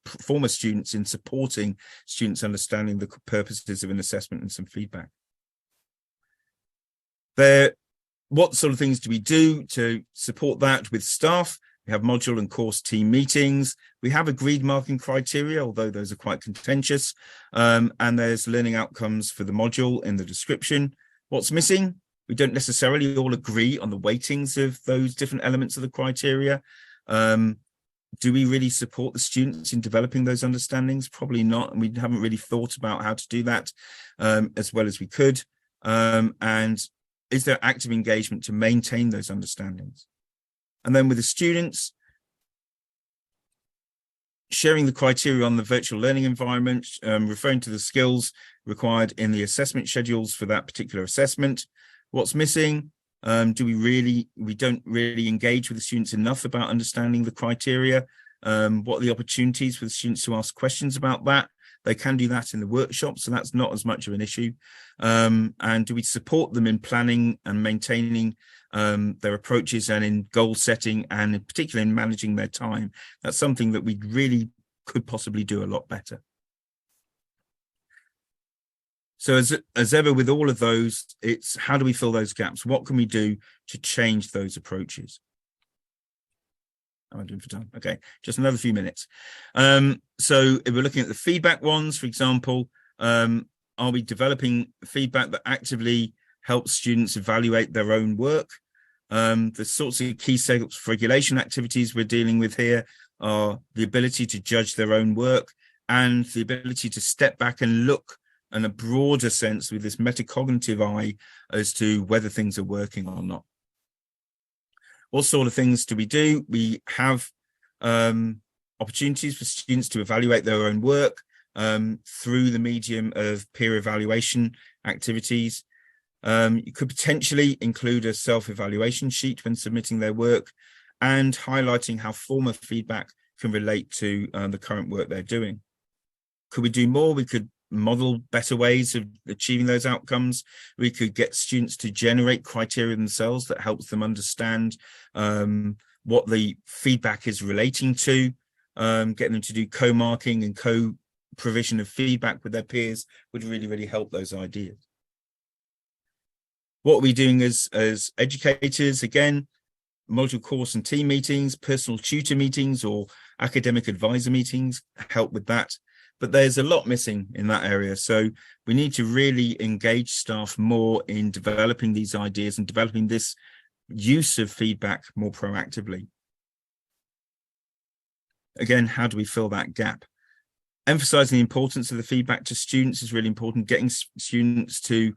A: former students in supporting students understanding the purposes of an assessment and some feedback. What sort of things do we do to support that with staff? We have module and course team meetings. We have agreed marking criteria, although those are quite contentious. And there's learning outcomes for the module in the description. What's missing? We don't necessarily all agree on the weightings of those different elements of the criteria. Do we really support the students in developing those understandings? Probably not. And we haven't really thought about how to do that as well as we could. And is there active engagement to maintain those understandings? And then with the students, sharing the criteria on the virtual learning environment, referring to the skills required in the assessment schedules for that particular assessment. What's missing? We don't really engage with the students enough about understanding the criteria. What are the opportunities for the students to ask questions about that? They can do that in the workshop, so that's not as much of an issue. And do we support them in planning and maintaining their approaches and in goal setting, and in particular in managing their time? That's something that we really could possibly do a lot better. So as ever with all of those, it's how do we fill those gaps? What can we do to change those approaches? How am I doing for time? Okay, just another few minutes. So if we're looking at the feedback ones, for example, are we developing feedback that actively helps students evaluate their own work? The sorts of key self-regulation activities we're dealing with here are the ability to judge their own work and the ability to step back and look in a broader sense with this metacognitive eye as to whether things are working or not. What sort of things do? We have opportunities for students to evaluate their own work. through the medium of peer evaluation activities. You could potentially include a self-evaluation sheet when submitting their work and highlighting how former feedback can relate to the current work they're doing. Could we do more? We could model better ways of achieving those outcomes. We could get students to generate criteria themselves that helps them understand what the feedback is relating to, getting them to do co-marking and co-provision of feedback with their peers would really, really help those ideas. What are we doing as educators? Again, module course and team meetings, personal tutor meetings or academic advisor meetings help with that. But there's a lot missing in that area. So we need to really engage staff more in developing these ideas and developing this use of feedback more proactively. Again, how do we fill that gap? Emphasizing the importance of the feedback to students is really important. Getting students to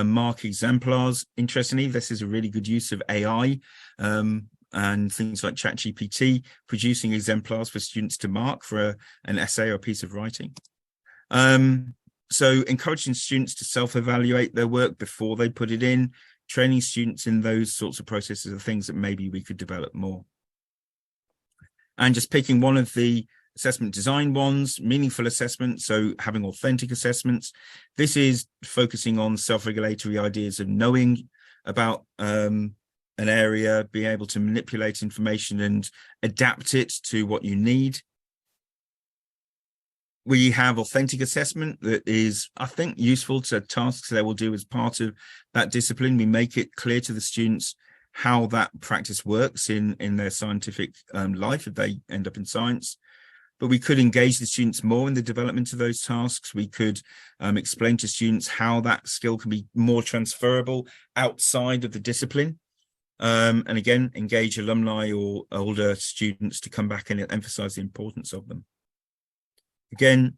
A: mark exemplars. Interestingly, this is a really good use of AI and things like ChatGPT, producing exemplars for students to mark for an essay or a piece of writing. So encouraging students to self-evaluate their work before they put it in, training students in those sorts of processes are things that maybe we could develop more. And just picking one of the assessment design ones, meaningful assessment, so having authentic assessments. This is focusing on self-regulatory ideas of knowing about an area, being able to manipulate information and adapt it to what you need. We have authentic assessment that is, I think, useful to tasks they will do as part of that discipline. We make it clear to the students how that practice works in their scientific life if they end up in science. But we could engage the students more in the development of those tasks. We could explain to students how that skill can be more transferable outside of the discipline. And again, engage alumni or older students to come back and emphasize the importance of them. Again,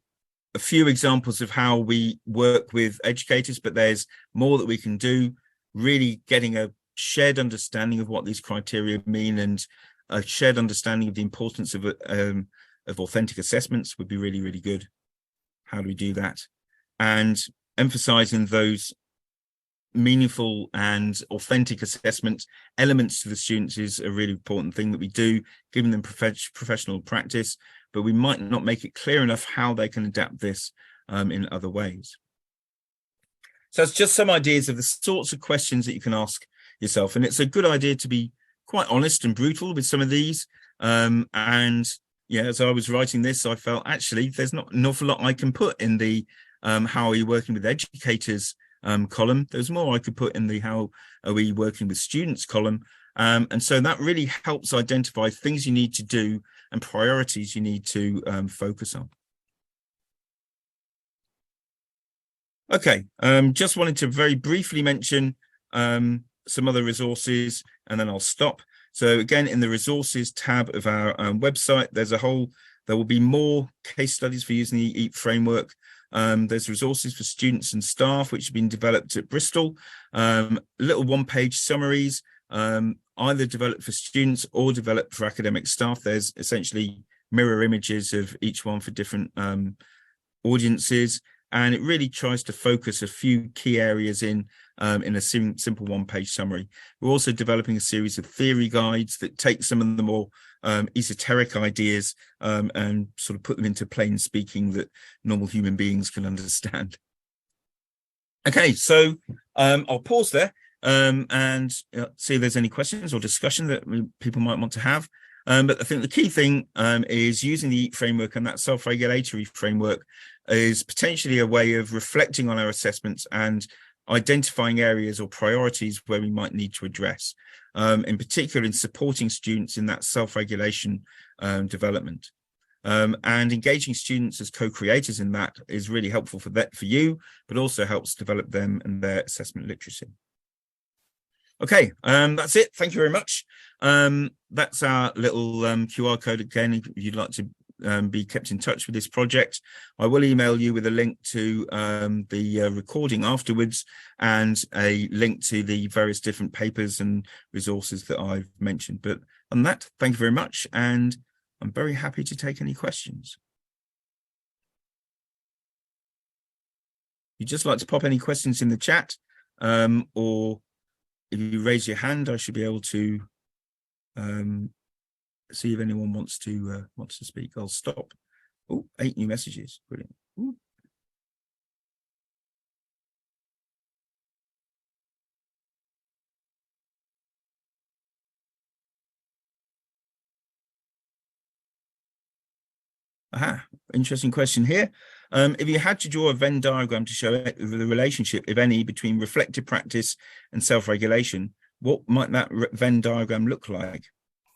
A: a few examples of how we work with educators, but there's more that we can do, really getting a shared understanding of what these criteria mean and a shared understanding of the importance of authentic assessments would be really, really good. How do we do that? And emphasizing those meaningful and authentic assessment elements to the students is a really important thing that we do, giving them professional practice, but we might not make it clear enough how they can adapt this in other ways. So it's just some ideas of the sorts of questions that you can ask yourself. And it's a good idea to be quite honest and brutal with some of these. And yeah, as I was writing this, I felt actually there's not an awful lot I can put in the how are you working with educators column. There's more I could put in the how are we working with students column. And so that really helps identify things you need to do and priorities you need to focus on. Okay, just wanted to very briefly mention some other resources and then I'll stop. So again, in the resources tab of our website, there will be more case studies for using the EAT framework. There's resources for students and staff, which have been developed at Bristol. Little one-page summaries, either developed for students or developed for academic staff. There's essentially mirror images of each one for different audiences. And it really tries to focus a few key areas in a simple one-page summary. We're also developing a series of theory guides that take some of the more esoteric ideas and sort of put them into plain speaking that normal human beings can understand. Okay, so I'll pause there and see if there's any questions or discussion that people might want to have. But I think the key thing is using the EAT framework, and that self-regulatory framework is potentially a way of reflecting on our assessments and identifying areas or priorities where we might need to address, in particular in supporting students in that self-regulation development. And engaging students as co-creators in that is really helpful for you, but also helps develop them and their assessment literacy. Okay, that's it. Thank you very much. That's our little QR code again, if you'd like to be kept in touch with this project. I will email you with a link to the recording afterwards and a link to the various different papers and resources that I've mentioned. But on that, thank you very much. And I'm very happy to take any questions. you'd just like to pop any questions in the chat, or if you raise your hand, I should be able to see if anyone wants to speak. I'll stop. Oh, 8 new messages. Brilliant. Ooh. Aha, interesting question here. If you had to draw a Venn diagram to show the relationship, if any, between reflective practice and self-regulation, what might that Venn diagram look like?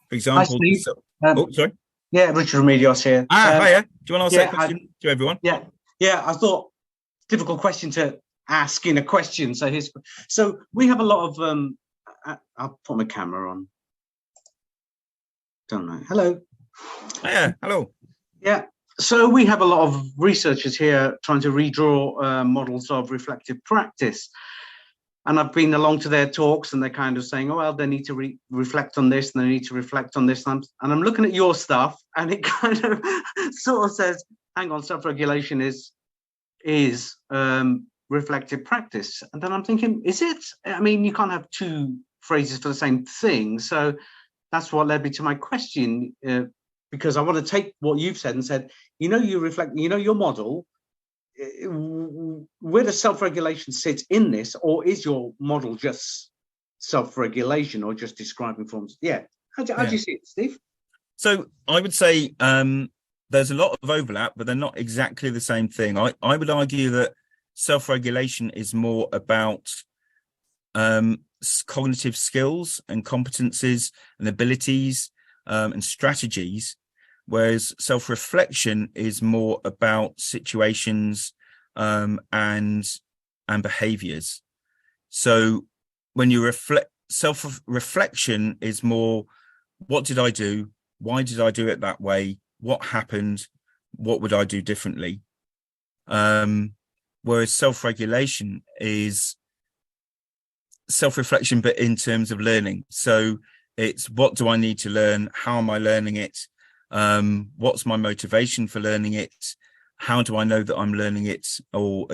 A: For example,
B: Hi, Steve.
A: oh, sorry.
B: Yeah, Richard Remedios here.
A: Hiya. Do you want to ask that question to everyone?
B: Yeah, I thought difficult question to ask in a question. So we have a lot of I'll put my camera on. Don't know. Hello.
A: Yeah, hello.
B: Yeah. So we have a lot of researchers here trying to redraw models of reflective practice. And I've been along to their talks and they're kind of saying, oh, well, they need to reflect on this and they need to reflect on this. And I'm looking at your stuff and it kind of sort of says, hang on, self-regulation is reflective practice. And then I'm thinking, is it? I mean, you can't have two phrases for the same thing. So that's what led me to my question, because I want to take what you've said and said, you reflect, your model, where does self-regulation sit in this, or is your model just self-regulation or just describing forms? Yeah. How do you see it, Steve?
A: So I would say there's a lot of overlap, but they're not exactly the same thing. I would argue that self-regulation is more about cognitive skills and competencies and abilities and strategies, whereas self-reflection is more about situations and behaviors. So when you reflect, self-reflection is more, what did I do? Why did I do it that way? What happened? What would I do differently? Whereas self-regulation is self-reflection, but in terms of learning. So it's, what do I need to learn? How am I learning it? What's my motivation for learning it? How do I know that I'm learning it or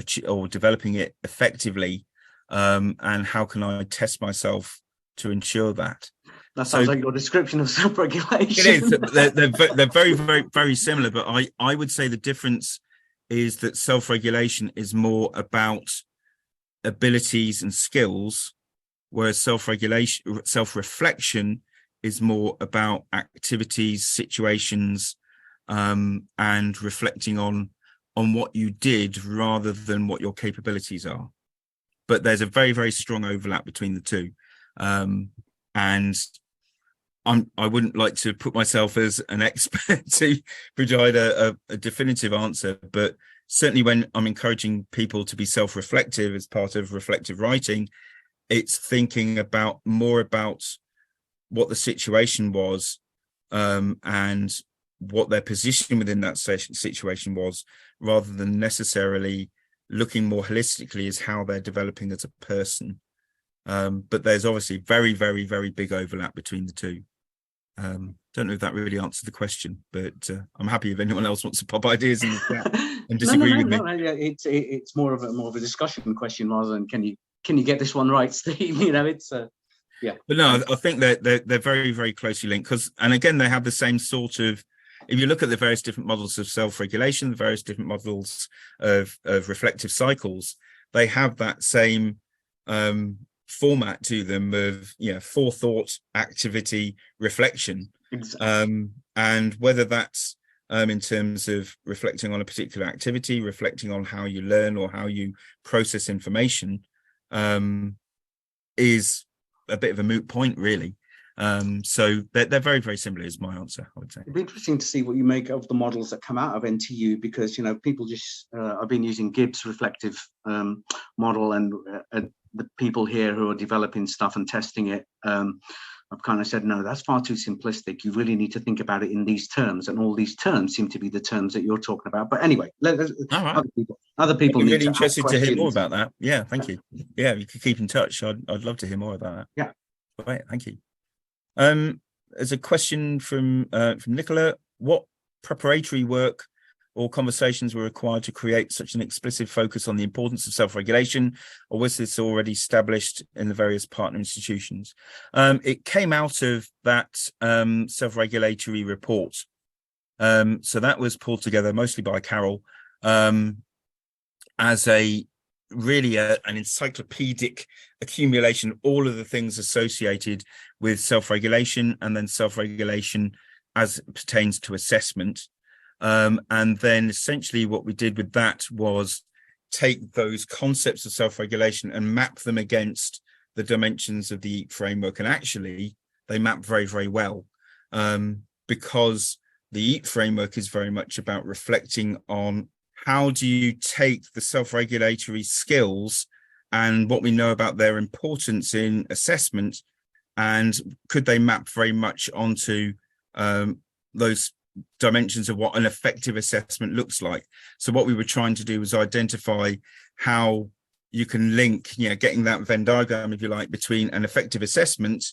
A: developing it effectively? And how can I test myself to ensure that?
B: That sounds like your description of self-regulation.
A: It is. They're very, very, very similar. But I would say the difference is that self-regulation is more about abilities and skills, whereas self-reflection is more about activities, situations, and reflecting on what you did rather than what your capabilities are. But there's a very, very strong overlap between the two. And I wouldn't like to put myself as an expert to provide a definitive answer, but certainly when I'm encouraging people to be self-reflective as part of reflective writing, it's thinking more about what the situation was and what their position within that situation was, rather than necessarily looking more holistically as how they're developing as a person. But there's obviously very, very, very big overlap between the two. Don't know if that really answered the question, but I'm happy if anyone else wants to pop ideas in the chat and disagree with me.
B: It's more of a discussion question rather than can you get this one right, Steve? It's yeah.
A: But no, I think they're very, very closely linked, and again, they have the same sort of. If you look at the various different models of self-regulation, the various different models of reflective cycles, they have that same format to them of forethought, activity, reflection. Exactly. And whether that's in terms of reflecting on a particular activity, reflecting on how you learn or how you process information, is a bit of a moot point, really. So they're very, very similar is my answer, I would say.
B: It'd be interesting to see what you make of the models that come out of NTU, because people just I've been using Gibbs' reflective model, and the people here who are developing stuff and testing it, I've kind of said, no, that's far too simplistic. You really need to think about it in these terms, and all these terms seem to be the terms that you're talking about. But anyway, other people need
A: really
B: to
A: interested to hear more about that. Yeah, thank you. Yeah, we could keep in touch. I'd love to hear more about that.
B: Yeah,
A: right, thank you. There's a question from Nicola. What preparatory work or conversations were required to create such an explicit focus on the importance of self-regulation, or was this already established in the various partner institutions? It came out of that self-regulatory report. So that was pulled together mostly by Carol as an encyclopedic accumulation of all of the things associated with self-regulation, and then self-regulation as it pertains to assessment. And then essentially what we did with that was take those concepts of self-regulation and map them against the dimensions of the EAT framework. And actually they map very, very well, because the EAT framework is very much about reflecting on how do you take the self-regulatory skills and what we know about their importance in assessment, and could they map very much onto those dimensions of what an effective assessment looks like. So what we were trying to do was identify how you can link, getting that Venn diagram, if you like, between an effective assessment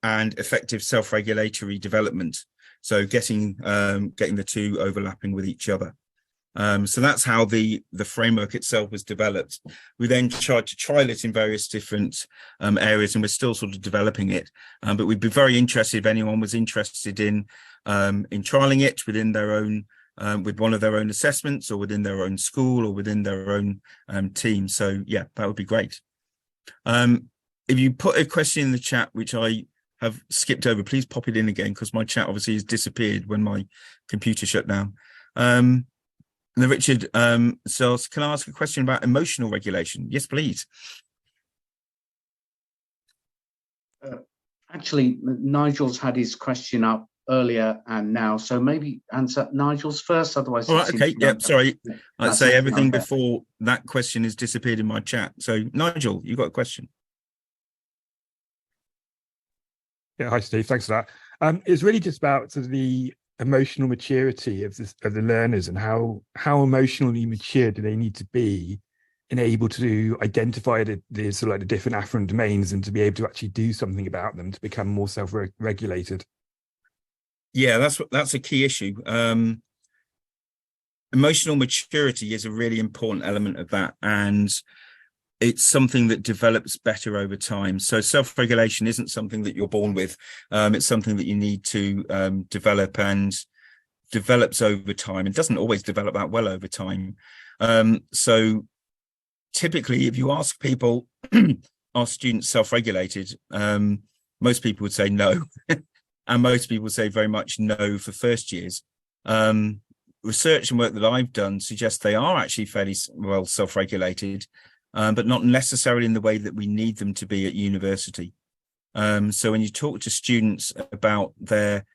A: and effective self-regulatory development. So getting the two overlapping with each other. So that's how the framework itself was developed. We then tried to trial it in various different areas, and we're still sort of developing it. But we'd be very interested if anyone was interested in trialing it within their own, with one of their own assessments, or within their own school, or within their own team. So yeah, that would be great. If you put a question in the chat, which I have skipped over, please pop it in again, because my chat obviously has disappeared when my computer shut down. Now, Richard, so can I ask a question about emotional regulation? Yes, please.
B: Actually, Nigel's had his question up earlier and now, so maybe answer Nigel's first, otherwise.
A: All right, okay, yeah, sorry. I'd say everything before that question has disappeared in my chat. So Nigel, you got a question?
C: Yeah, hi Steve, thanks for that. It's really just about sort of the emotional maturity of the learners, and how emotionally mature do they need to be and able to identify the sort of like the different afferent domains, and to be able to actually do something about them to become more self-regulated.
A: Yeah, that's a key issue. Emotional maturity is a really important element of that, and it's something that develops better over time. So self-regulation isn't something that you're born with. It's something that you need to develop, and develops over time. It doesn't always develop that well over time. So typically, if you ask people, are students self-regulated? Most people would say no. And most people say very much no for first years. Research and work that I've done suggests they are actually fairly well self-regulated, but not necessarily in the way that we need them to be at university. So when you talk to students about their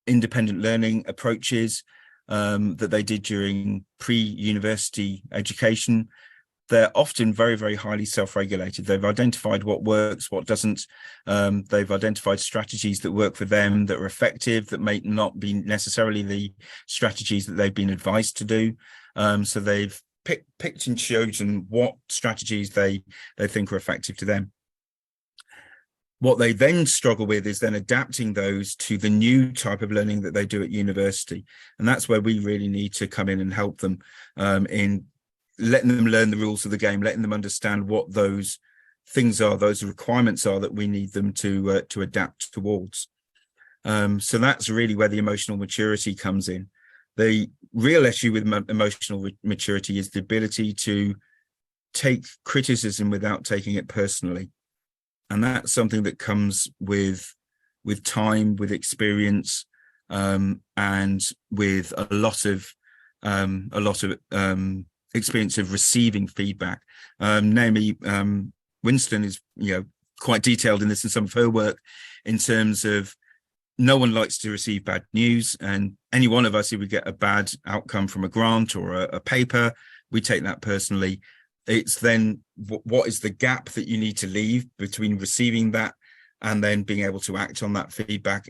A: independent learning approaches that they did during pre-university education, they're often very, very highly self-regulated. They've identified what works, what doesn't. They've identified strategies that work for them, that are effective, that may not be necessarily the strategies that they've been advised to do. So they've picked and chosen what strategies they think are effective to them. What they then struggle with is then adapting those to the new type of learning that they do at university. And that's where we really need to come in and help them in letting them learn the rules of the game, letting them understand what those things are, those requirements are that we need them to adapt towards. So that's really where the emotional maturity comes in. The real issue with emotional maturity is the ability to take criticism without taking it personally. And that's something that comes with time, with experience, and with a lot of experience of receiving feedback. Naomi Winston is quite detailed in this in some of her work, in terms of no one likes to receive bad news, and any one of us, if we get a bad outcome from a grant or a paper, we take that personally. It's then what is the gap that you need to leave between receiving that and then being able to act on that feedback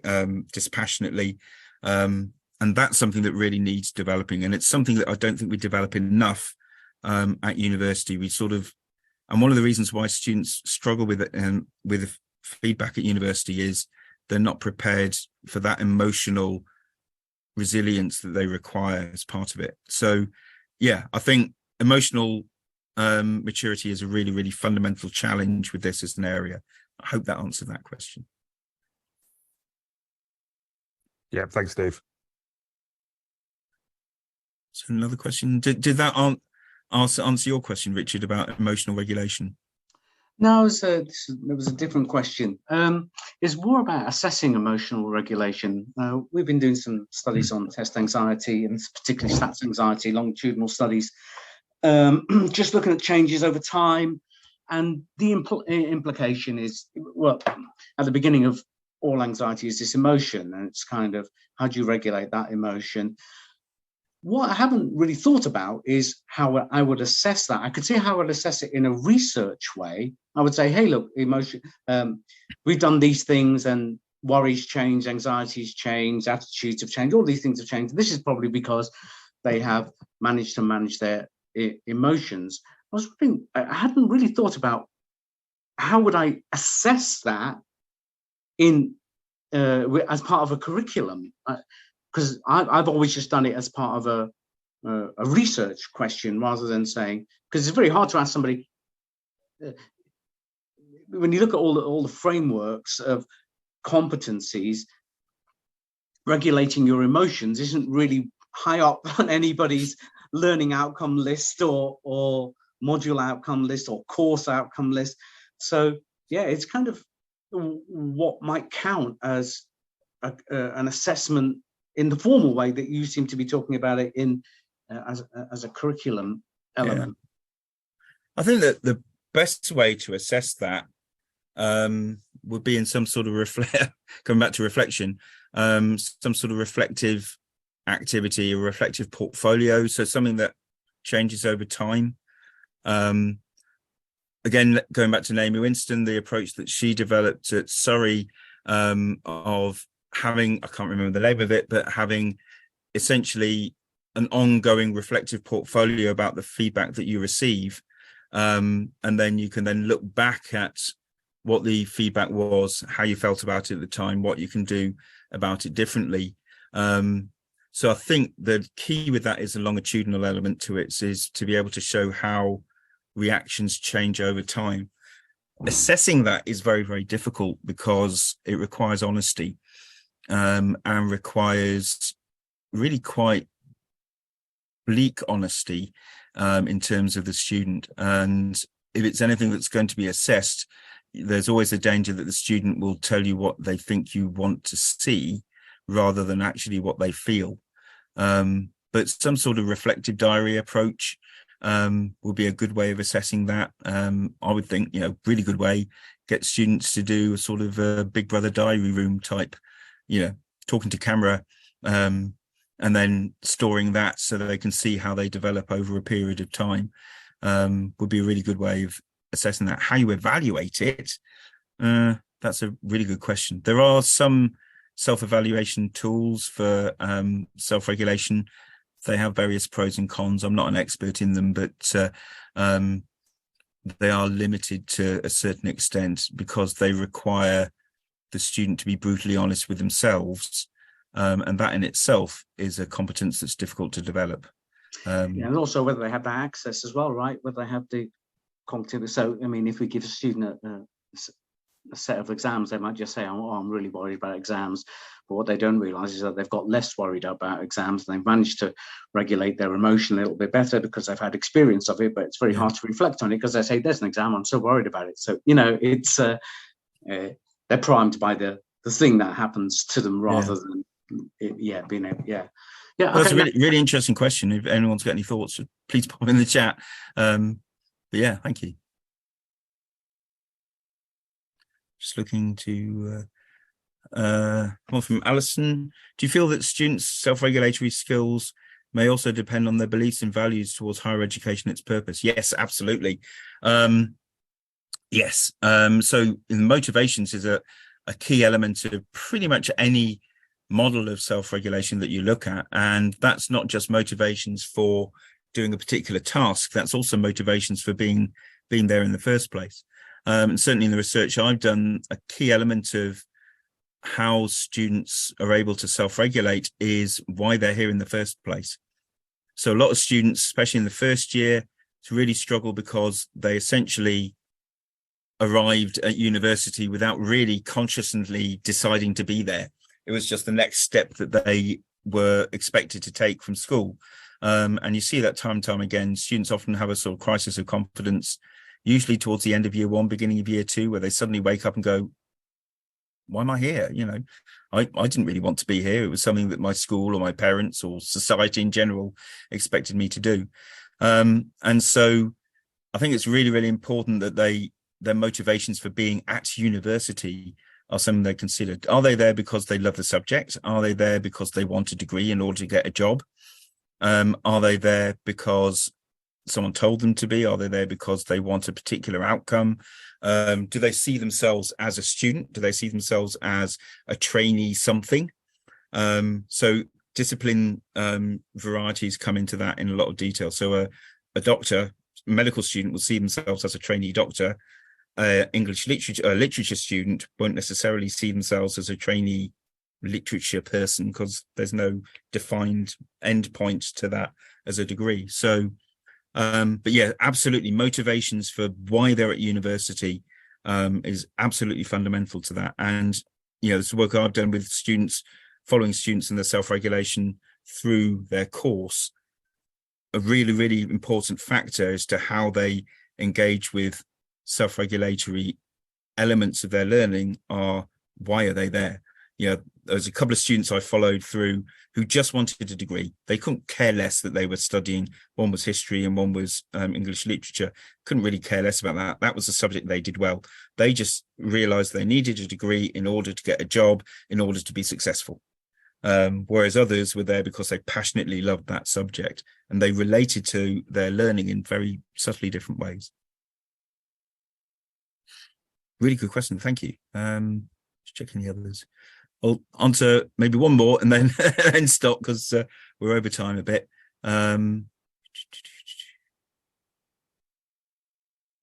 A: dispassionately. And that's something that really needs developing. And it's something that I don't think we develop enough at university. And one of the reasons why students struggle with it with feedback at university is they're not prepared for that emotional resilience that they require as part of it. So yeah, I think emotional maturity is a really, really fundamental challenge with this as an area. I hope that answered that question.
C: Yeah, thanks, Dave.
A: So another question, did that answer your question, Richard, about emotional regulation?
B: No, it was a different question. It's more about assessing emotional regulation. We've been doing some studies on test anxiety, and particularly stats anxiety, longitudinal studies, just looking at changes over time. And the implication is, well, at the beginning of all anxiety is this emotion, and it's kind of, how do you regulate that emotion? What I haven't really thought about is how I would assess that. I could see how I would assess it in a research way. I would say, hey, look, emotion, we've done these things, and worries change, anxieties change, attitudes have changed, all these things have changed. This is probably because they have managed to manage their emotions. I was wondering, I hadn't really thought about how would I assess that in as part of a curriculum. Because I've always just done it as part of a research question, rather than saying, because it's very hard to ask somebody, when you look at all the frameworks of competencies, regulating your emotions isn't really high up on anybody's learning outcome list or module outcome list or course outcome list. So yeah, it's kind of what might count as an assessment in the formal way that you seem to be talking about it in as a curriculum element.
A: Yeah. I think that the best way to assess that would be in some sort of coming back to reflection, some sort of reflective activity, a reflective portfolio. So something that changes over time. Again, going back to Naomi Winston, the approach that she developed at Surrey of having, I can't remember the name of it, but having essentially an ongoing reflective portfolio about the feedback that you receive. And then you can then look back at what the feedback was, how you felt about it at the time, what you can do about it differently. So I think the key with that is a longitudinal element to it, is to be able to show how reactions change over time. Assessing that is very, very difficult because it requires honesty. And requires really quite bleak honesty in terms of the student. And if it's anything that's going to be assessed, there's always a danger that the student will tell you what they think you want to see rather than actually what they feel. But some sort of reflective diary approach will be a good way of assessing that. I would think, really good way, get students to do a sort of a Big Brother diary room type, talking to camera, and then storing that so that they can see how they develop over a period of time, would be a really good way of assessing that. How you evaluate it, that's a really good question. There are some self-evaluation tools for self-regulation. They have various pros and cons. I'm not an expert in them, but they are limited to a certain extent because they require the student to be brutally honest with themselves, and that in itself is a competence that's difficult to develop.
B: And also whether they have the access as well, right? Whether they have the cognitive. So, I mean, if we give a student a set of exams, they might just say, "Oh, I'm really worried about exams." But what they don't realise is that they've got less worried about exams, and they've managed to regulate their emotion a little bit better because they've had experience of it. But it's very hard to reflect on it because they say, "There's an exam, I'm so worried about it." So, it's they're primed by the thing that happens to them rather than being able, well,
A: that's a really, really interesting question. If anyone's got any thoughts, please pop in the chat. But yeah, thank you. Just looking to one from Alison. Do you feel that students' self-regulatory skills may also depend on their beliefs and values towards higher education, its purpose? Yes, absolutely. Yes. So motivations is a key element of pretty much any model of self-regulation that you look at. And that's not just motivations for doing a particular task. That's also motivations for being there in the first place. And certainly in the research I've done, a key element of how students are able to self-regulate is why they're here in the first place. So a lot of students, especially in the first year, really struggle because they essentially arrived at university without really consciously deciding to be there. It was just the next step that they were expected to take from school. And you see that time and time again. Students often have a sort of crisis of confidence, usually towards the end of year one, beginning of year two, where they suddenly wake up and go, why am I here? You know, I didn't really want to be here. It was something that my school or my parents or society in general expected me to do. And so I think it's really, really important that their motivations for being at university are something they consider. Are they there because they love the subject? Are they there because they want a degree in order to get a job? Are they there because someone told them to be? Are they there because they want a particular outcome? Do they see themselves as a student? Do they see themselves as a trainee something? So discipline varieties come into that in a lot of detail. So a doctor, medical student will see themselves as a trainee doctor. English literature student won't necessarily see themselves as a trainee literature person because there's no defined end point to that as a degree. So but yeah, absolutely, motivations for why they're at university is absolutely fundamental to that. And you know, this work I've done with students, following students in their self-regulation through their course, a really, really important factor as to how they engage with self-regulatory elements of their learning are, why are they there? You know, there's a couple of students I followed through who just wanted a degree. They couldn't care less that they were studying. One was history and one was English literature. Couldn't really care less about that. That was a subject they did well. They just realized they needed a degree in order to get a job, in order to be successful. Whereas others were there because they passionately loved that subject and they related to their learning in very subtly different ways. Really good question. Thank you. Just checking the others. I'll answer maybe one more and then and stop because we're over time a bit. Thank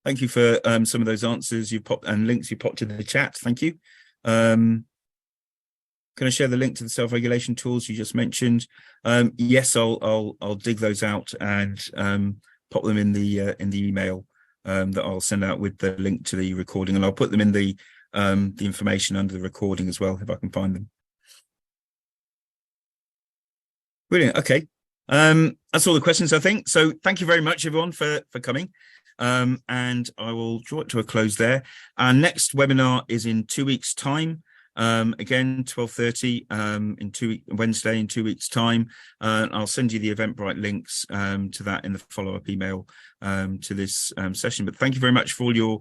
A: you for some of those answers you popped and links you popped in the chat. Thank you. Can I share the link to the self-regulation tools you just mentioned? Yes, I'll dig those out and pop them in the email that I'll send out with the link to the recording, and I'll put them in the information under the recording as well if I can find them. Brilliant. Okay, that's all the questions, I think. So thank you very much, everyone, for coming. And I will draw it to a close there. Our next webinar is in 2 weeks' time. Again, 12:30 Wednesday in 2 weeks' time. I'll send you the Eventbrite links to that in the follow-up email to this session. But thank you very much for all your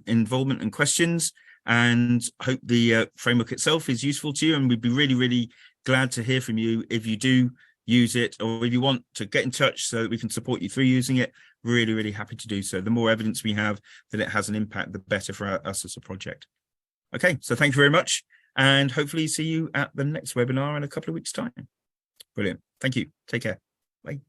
A: involvement and questions, and hope the framework itself is useful to you. And we'd be really, really glad to hear from you if you do use it, or if you want to get in touch so that we can support you through using it. Really, really happy to do so. The more evidence we have that it has an impact, the better for us as a project. Okay, so thank you very much, and hopefully see you at the next webinar in a couple of weeks' time. Brilliant. Thank you. Take care. Bye.